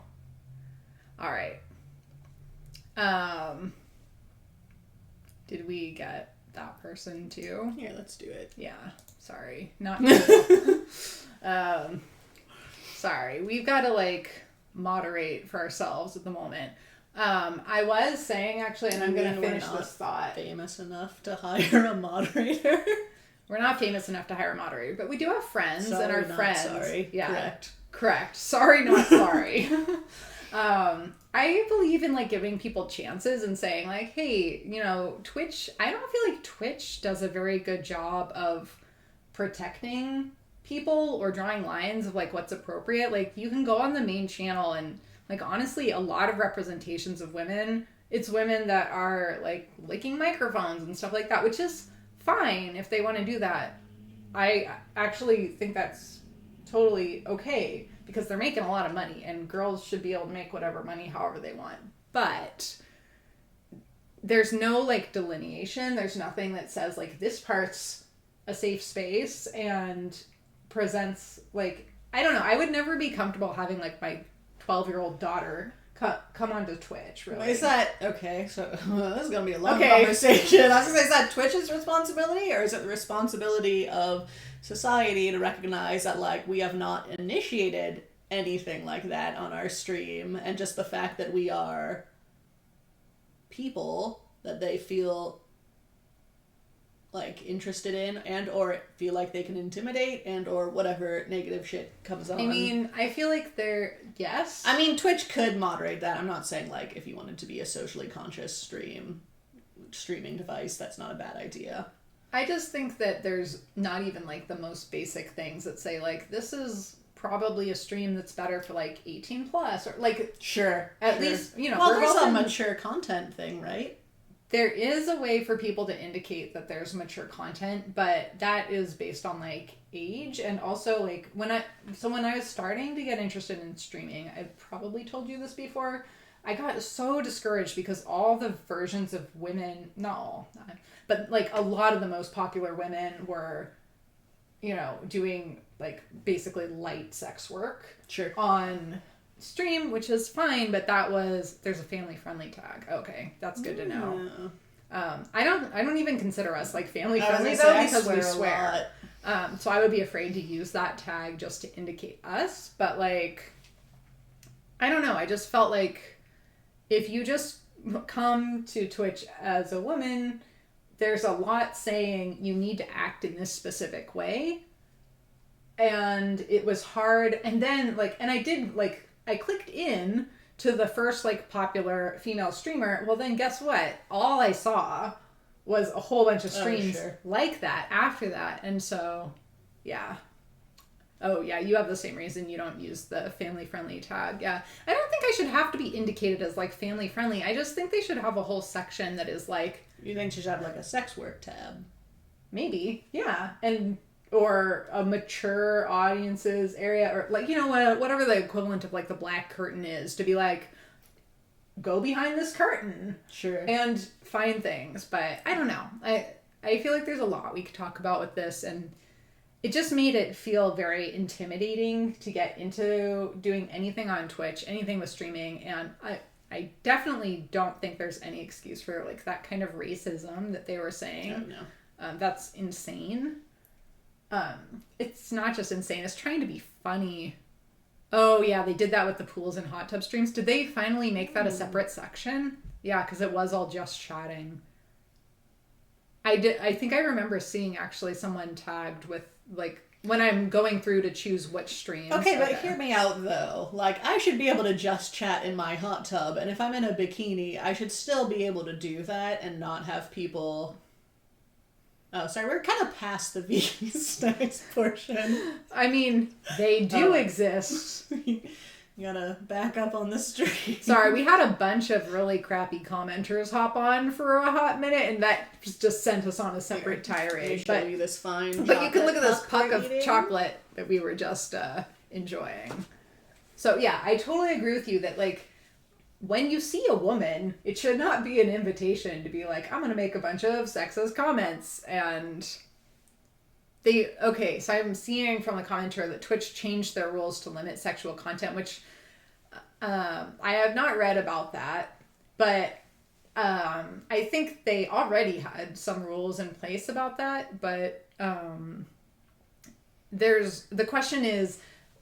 All right. Did we get that person too? Yeah, let's do it. Yeah. Sorry. Not you. Sorry. We've got to like moderate for ourselves at the moment. I was saying actually, and I'm going to finish this thought. Famous enough to hire a moderator. We're not famous enough to hire a moderator, but we do have friends, and our friends. Sorry. Yeah. Correct. Sorry, not sorry. I believe in like giving people chances and saying like, hey, you know, Twitch, I don't feel like Twitch does a very good job of protecting people or drawing lines of like what's appropriate. Like you can go on the main channel and like honestly a lot of representations of women, it's women that are like licking microphones and stuff like that, which is fine if they want to do that. I actually think that's totally okay because they're making a lot of money and girls should be able to make whatever money however they want. But there's no like delineation. There's nothing that says like this part's a safe space and presents like, I don't know. I would never be comfortable having like my 12-year-old daughter come onto Twitch, really. Is that, okay, so this is going to be a long conversation. I was going to say, is that Twitch's responsibility, or is it the responsibility of society to recognize that, like, we have not initiated anything like that on our stream, and just the fact that we are people that they feel like interested in and or feel like they can intimidate and or whatever negative shit comes on. I mean, I feel like they're, yes. I mean, Twitch could moderate that. I'm not saying like if you wanted to be a socially conscious streaming device, that's not a bad idea. I just think that there's not even like the most basic things that say like this is probably a stream that's better for like 18 plus or like at least, you know, well, there's a mature content thing, right? There is a way for people to indicate that there's mature content, but that is based on like age and also like when I was starting to get interested in streaming, I've probably told you this before, I got so discouraged because all the versions of women, not all, but like a lot of the most popular women were, you know, doing like basically light sex work on stream, which is fine, but there's a family friendly tag. Okay, that's good to know. I don't even consider us like family friendly though because we swear. So I would be afraid to use that tag just to indicate us, but like I don't know, I just felt like if you just come to Twitch as a woman, there's a lot saying you need to act in this specific way. And it was hard, and then like, and I clicked in to the first like popular female streamer. Well, then guess what? All I saw was a whole bunch of streams like that after that. And so, yeah. Oh, yeah, you have the same reason you don't use the family friendly tag. Yeah. I don't think I should have to be indicated as like family friendly. I just think they should have a whole section that is like. You think you should have like a sex work tab? Maybe. Yeah. Or a mature audiences area, or like, you know, whatever the equivalent of like the black curtain is, to be like, go behind this curtain and find things. But I don't know, I feel like there's a lot we could talk about with this, and it just made it feel very intimidating to get into doing anything on Twitch, anything with streaming. And I definitely don't think there's any excuse for like that kind of racism that they were saying. That's insane. It's not just insane, it's trying to be funny. Oh yeah, they did that with the pools and hot tub streams. Did they finally make that a separate section? Yeah, because it was all just chatting. I think I remember seeing actually someone tagged with like when I'm going through to choose which streams. Okay, but hear me out though. Like, I should be able to just chat in my hot tub, and if I'm in a bikini, I should still be able to do that and not have people. Oh, sorry, we're kind of past the vegan snacks portion. I mean, they do exist. You gotta back up on the street. Sorry, we had a bunch of really crappy commenters hop on for a hot minute, and that just sent us on a separate tirade. But you this fine. But you can look at this puck of chocolate that we were just enjoying. So yeah, I totally agree with you that like, when you see a woman, it should not be an invitation to be like, I'm going to make a bunch of sexist comments. And so I'm seeing from the commenter that Twitch changed their rules to limit sexual content, which I have not read about that. But I think they already had some rules in place about that. But the question is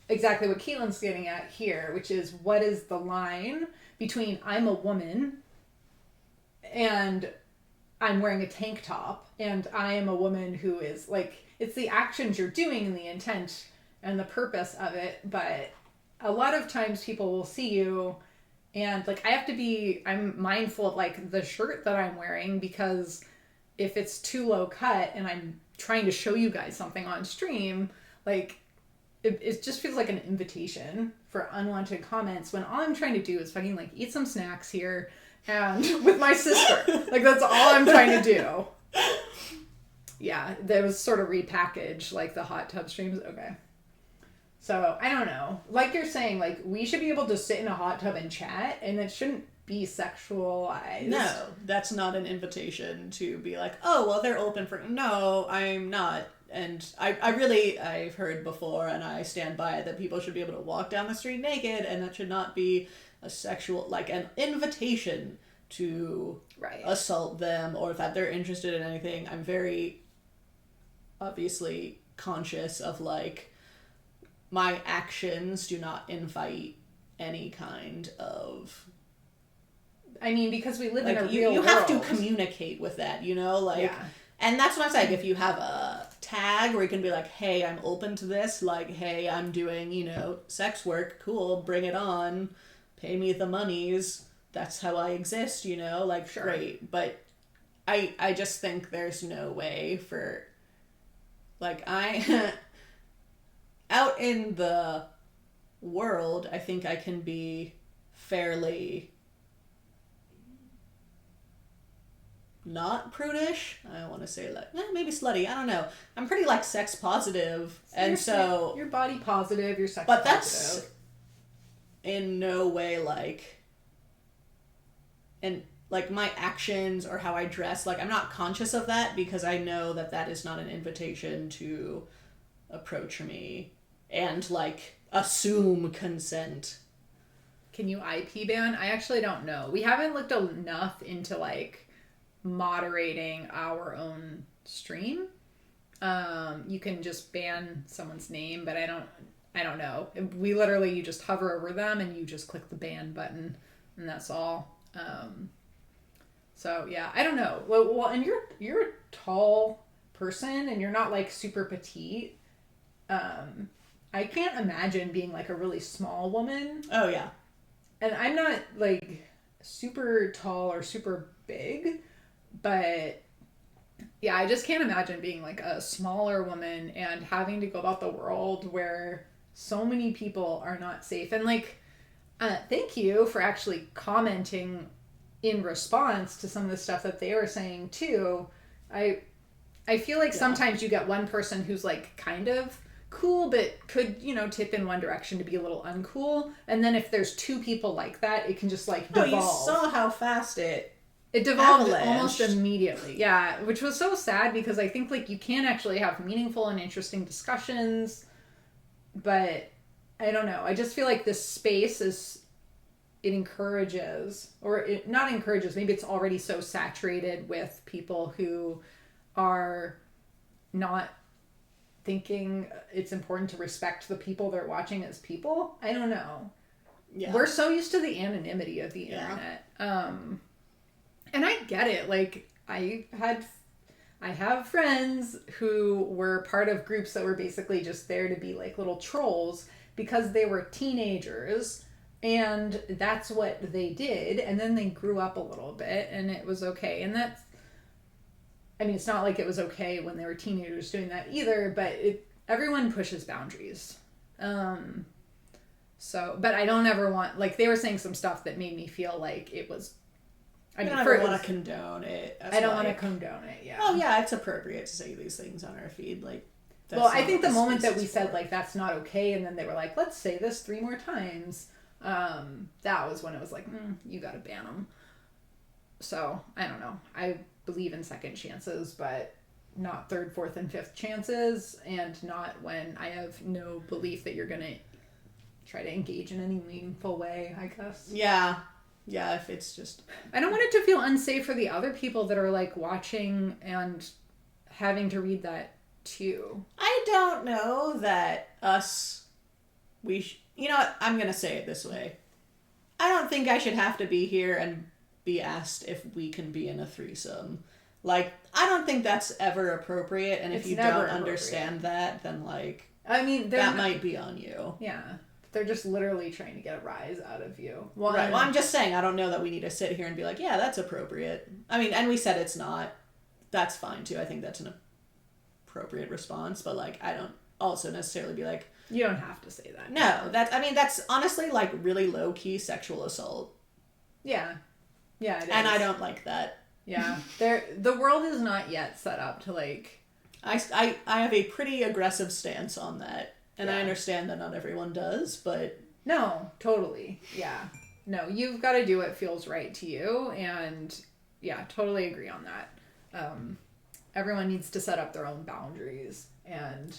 exactly what Caitlin's getting at here, which is what is the line between I'm a woman and I'm wearing a tank top and I am a woman who is like, it's the actions you're doing and the intent and the purpose of it. But a lot of times people will see you and like, I'm mindful of like the shirt that I'm wearing, because if it's too low cut and I'm trying to show you guys something on stream, like it just feels like an invitation for unwanted comments when all I'm trying to do is fucking like eat some snacks here and with my sister. Like that's all I'm trying to do. Yeah, that was sort of repackaged like the hot tub streams. Okay. So I don't know. Like you're saying, like we should be able to sit in a hot tub and chat, and it shouldn't be sexualized. No, that's not an invitation to be like, oh, well, they're open for... No, I'm not. And I've heard before, and I stand by it, that people should be able to walk down the street naked, and that should not be a sexual, like an invitation to assault them, or that they're interested in anything. I'm very obviously conscious of like, my actions do not invite any kind of... I mean, because we live like, in a real world. You have to communicate with that, you know? Like, yeah. And that's what I'm saying. If you have a tag where you can be like, hey, I'm open to this. Like, hey, I'm doing, you know, sex work. Cool. Bring it on. Pay me the monies. That's how I exist, you know? Like, sure. Great. But I just think there's no way for... Like, out in the world, I think I can be fairly... not prudish. I don't want to say like, maybe slutty. I don't know. I'm pretty like sex positive, and so you're body positive. You're sex but positive. That's in no way like, and like my actions or how I dress. Like I'm not conscious of that because I know that that is not an invitation to approach me and like assume consent. Can you IP ban? I actually don't know. We haven't looked enough into like moderating our own stream. You can just ban someone's name, but I don't know. We literally, you just hover over them and you just click the ban button and that's all. So yeah, I don't know. Well, and you're a tall person and you're not like super petite. I can't imagine being like a really small woman. Oh yeah. And I'm not like super tall or super big. But yeah, I just can't imagine being like a smaller woman and having to go about the world where so many people are not safe. And like, thank you for actually commenting in response to some of the stuff that they were saying too. I feel like sometimes you get one person who's like kind of cool, but could, you know, tip in one direction to be a little uncool. And then if there's two people like that, it can just like devolve. Oh, you saw how fast it devolved almost immediately. Yeah, which was so sad because I think like you can actually have meaningful and interesting discussions, but I don't know. I just feel like this space it encourages, or it not encourages, maybe it's already so saturated with people who are not thinking it's important to respect the people they're watching as people. I don't know. Yeah. We're so used to the anonymity of the internet. And I get it. Like, I have friends who were part of groups that were basically just there to be like little trolls because they were teenagers and that's what they did. And then they grew up a little bit and it was okay. And that's, I mean, it's not like it was okay when they were teenagers doing that either, but everyone pushes boundaries. So, but I don't ever want, like, they were saying some stuff that made me feel like it was, I don't want to condone it. I don't want to condone it, yeah. Oh, yeah, it's appropriate to say these things on our feed. Like, well, I think the moment that we said, like, that's not okay, and then they were like, let's say this 3 more times, that was when it was like, you gotta ban them. So, I don't know. I believe in second chances, but not third, fourth, and fifth chances, and not when I have no belief that you're gonna try to engage in any meaningful way, I guess. Yeah. Yeah, if it's just... I don't want it to feel unsafe for the other people that are, like, watching and having to read that, too. I don't know that you know what? I'm going to say it this way. I don't think I should have to be here and be asked if we can be in a threesome. Like, I don't think that's ever appropriate, and if you don't understand that, then, like, I mean, that might be on you. Yeah. They're just literally trying to get a rise out of you. Right. Well, I'm just saying, I don't know that we need to sit here and be like, yeah, that's appropriate. I mean, and we said it's not. That's fine, too. I think that's an appropriate response, but, like, I don't also necessarily be like... You don't have to say that. No, that's honestly, like, really low-key sexual assault. Yeah. Yeah, it is. And I don't like that. Yeah. The world is not yet set up to, like... I have a pretty aggressive stance on that. And I understand that not everyone does, but... No, totally. Yeah. No, you've got to do what feels right to you. And yeah, totally agree on that. Everyone needs to set up their own boundaries. And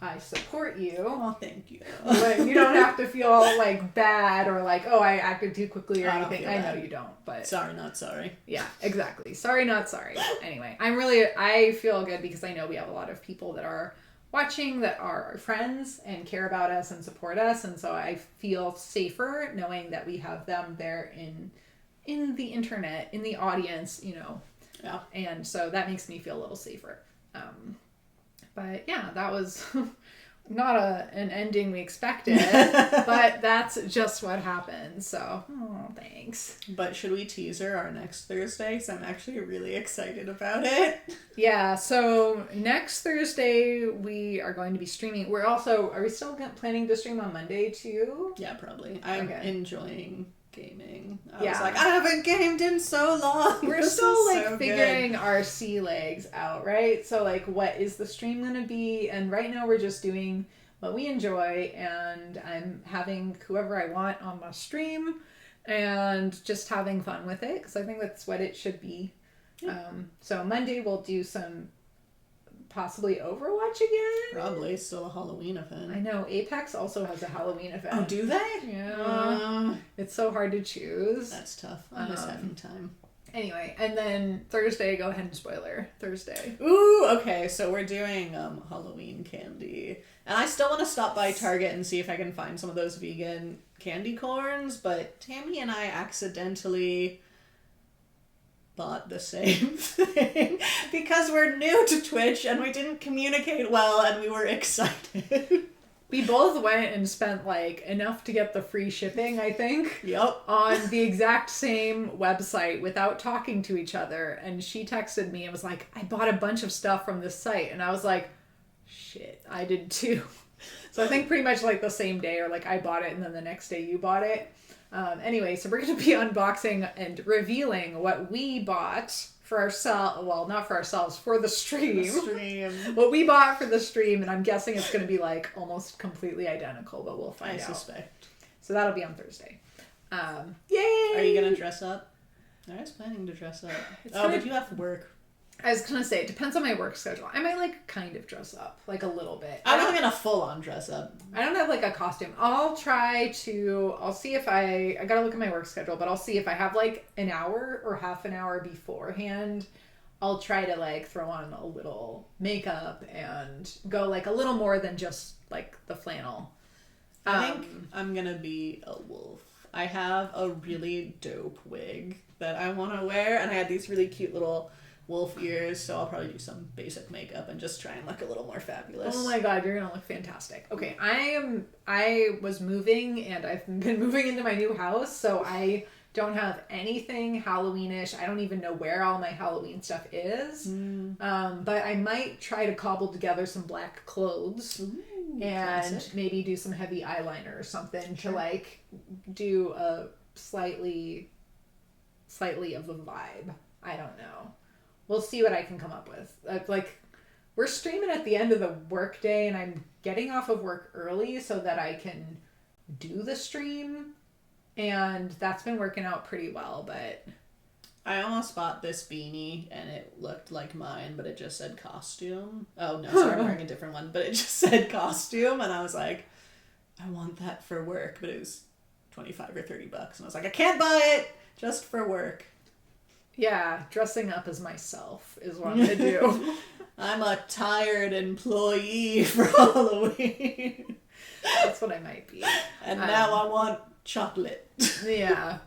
I support you. Oh, thank you. But you don't have to feel like bad or like, oh, I acted too quickly or anything. I know you don't, but... Sorry, not sorry. Yeah, exactly. Sorry, not sorry. Anyway, I feel good because I know we have a lot of people that are watching that are our friends and care about us and support us, and so I feel safer knowing that we have them there in the internet, in the audience, you know. Yeah. And so that makes me feel a little safer. But yeah, that was not an ending we expected, but that's just what happened. So, thanks. But should we teaser our next Thursday? Because I'm actually really excited about it. Yeah, so next Thursday we are going to be streaming. Are we still planning to stream on Monday too? Yeah, probably. I'm enjoying gaming. I was like, I haven't gamed in so long. We're still like figuring our sea legs out, right? So like, what is the stream going to be? And right now we're just doing what we enjoy, and I'm having whoever I want on my stream and just having fun with it, because I think that's what it should be. Yeah. So Monday we'll do some possibly Overwatch again. Probably still a Halloween event. I know Apex also has a Halloween event. Oh, do they? Yeah. It's so hard to choose. That's tough. I miss having time. Anyway, and then Thursday, go ahead and spoiler Thursday. Ooh, okay. So we're doing Halloween candy, and I still want to stop by Target and see if I can find some of those vegan candy corns. But Tammy and I accidentally bought the same thing because we're new to Twitch and we didn't communicate well, and we were excited. We both went and spent like enough to get the free shipping, I think. Yep. On the exact same website without talking to each other. And she texted me and was like, I bought a bunch of stuff from this site. And I was like, shit, I did too. So I think pretty much like the same day, or like I bought it and then the next day you bought it. Anyway, so we're going to be unboxing and revealing what we bought for ourselves. Well, not for ourselves, for the stream. What we bought for the stream, and I'm guessing it's going to be like almost completely identical, but we'll find out. I suspect. So that'll be on Thursday. Yay! Are you going to dress up? I was planning to dress up. But you have work. I was going to say, it depends on my work schedule. I might like kind of dress up, like a little bit. I'm not going to full on dress up. I don't have like a costume. I'll see if I got to look at my work schedule, but I'll see if I have like an hour or half an hour beforehand. I'll try to like throw on a little makeup and go like a little more than just like the flannel. I think I'm going to be a wolf. I have a really dope wig that I want to wear, and I had these really cute little wolf ears, so I'll probably do some basic makeup and just try and look a little more fabulous. Oh my god, you're gonna look fantastic. Okay, I was moving, and I've been moving into my new house, so I don't have anything Halloweenish. I don't even know where all my Halloween stuff is. But I might try to cobble together some black clothes. Ooh, and classic. Maybe do some heavy eyeliner or something to like do a slightly of a vibe. I don't know. We'll see what I can come up with. Like, we're streaming at the end of the work day, and I'm getting off of work early so that I can do the stream. And that's been working out pretty well, but... I almost bought this beanie, and it looked like mine, but it just said costume. Oh, no, sorry, I'm wearing a different one. But it just said costume, and I was like, I want that for work. But it was $25 or $30, and I was like, I can't buy it just for work. Yeah, dressing up as myself is what I'm going to do. I'm a tired employee for Halloween. That's what I might be. And now I want chocolate. Yeah.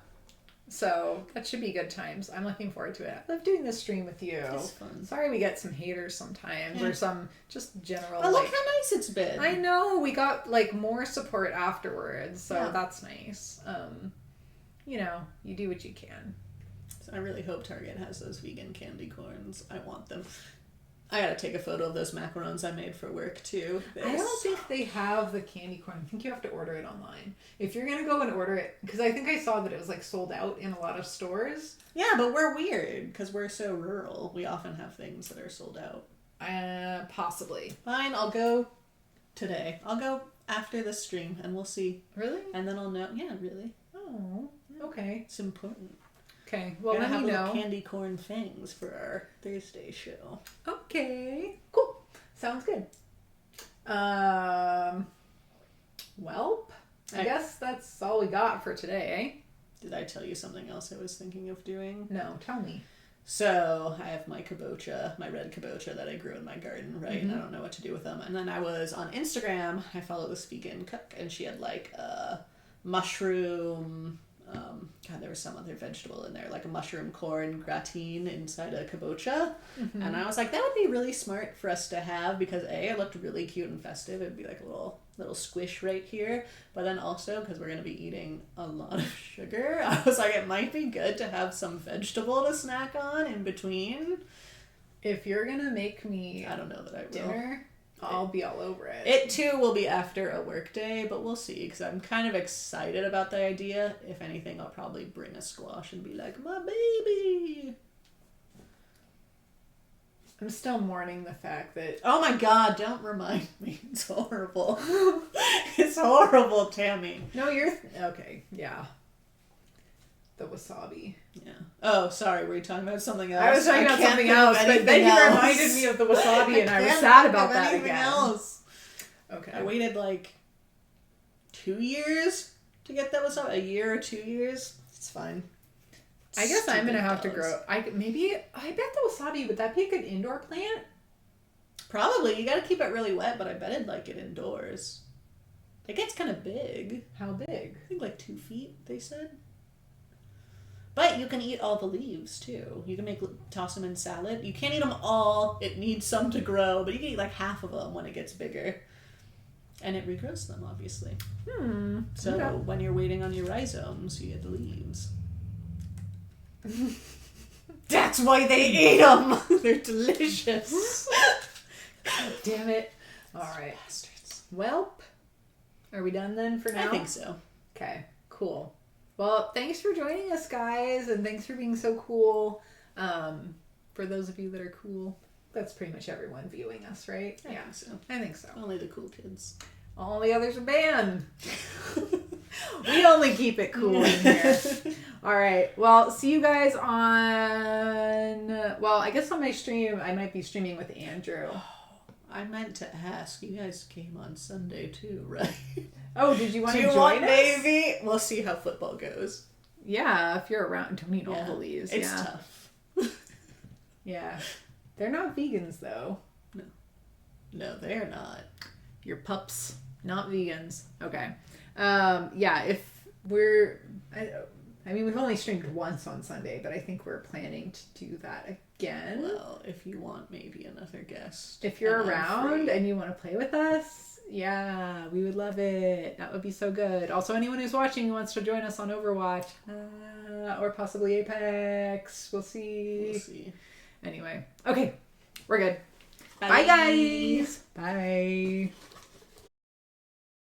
So that should be good times. I'm looking forward to it. I love doing this stream with you. It's fun. Sorry we get some haters sometimes or some just general. But look how nice it's been. I know. We got like more support afterwards. So that's nice. You know, you do what you can. So I really hope Target has those vegan candy corns. I want them. I gotta take a photo of those macarons I made for work too. I don't think they have the candy corn. I think you have to order it online. If you're gonna go and order it, because I think I saw that it was like sold out in a lot of stores. Yeah, but we're weird because we're so rural. We often have things that are sold out. Possibly. Fine, I'll go today. I'll go after the stream and we'll see. Really? And then I'll know. Yeah, really. Oh, okay. It's important. Okay, well, we're let gonna me have know. Candy corn things for our Thursday show. Okay, cool. Sounds good. Welp, I guess that's all we got for today, eh? Did I tell you something else I was thinking of doing? No, tell me. So, I have my kabocha, my red kabocha that I grew in my garden, right? Mm-hmm. I don't know what to do with them. And then I was on Instagram, I follow this vegan cook, and she had like a mushroom... God, there was some other vegetable in there, like a mushroom corn gratin inside a kabocha. Mm-hmm. And I was like, that would be really smart for us to have because A, it looked really cute and festive. It'd be like a little squish right here. But then also, because we're going to be eating a lot of sugar, I was like, it might be good to have some vegetable to snack on in between. If you're going to make me I don't know that I will. Dinner, I'll be all over it. It too will be after a work day, but we'll see because I'm kind of excited about the idea. If anything, I'll probably bring a squash and be like, my baby. I'm still mourning the fact that... Oh my God, don't remind me. It's horrible. It's horrible, Tammy. No, you're... Okay, yeah. The wasabi. Yeah. Oh, sorry. Were you talking about something else? I was talking about something else, but then you reminded me of the wasabi, and I was sad about that again. Else. Okay. I waited like 2 years to get that wasabi. A year or 2 years. It's fine. I guess I'm gonna have to grow. I bet the wasabi, would that be a good indoor plant? Probably. You gotta keep it really wet, but I bet I'd like it indoors. It gets kind of big. How big? I think like 2 feet, they said. But you can eat all the leaves, too. You can toss them in salad. You can't eat them all. It needs some to grow. But you can eat like half of them when it gets bigger. And it regrows them, obviously. So when you're waiting on your rhizomes, you get the leaves. That's why they eat them! They're delicious. God damn it. Alright. Bastards. Welp. Are we done then for now? I think so. Okay, cool. Well, thanks for joining us, guys, and thanks for being so cool. For those of you that are cool, that's pretty much everyone viewing us, right? I think so. I think so. Only the cool kids. All the others are banned. We only keep it cool in here. All right. Well, see you guys on... Well, I guess on my stream, I might be streaming with Andrew. I meant to ask. You guys came on Sunday too, right? Oh, did you want to join us? Maybe? We'll see how football goes. Yeah, if you're around. Don't eat all the leaves. It's tough. Yeah. They're not vegans, though. No, they're not. Your pups, not vegans. Okay. Yeah, if we're... I mean, we've only streamed once on Sunday, but I think we're planning to do that again. Well, if you want maybe another guest. If you're around and you want to play with us, yeah, we would love it. That would be so good. Also, anyone who's watching who wants to join us on Overwatch or possibly Apex. We'll see. Anyway. Okay. We're good. Bye guys. Bye.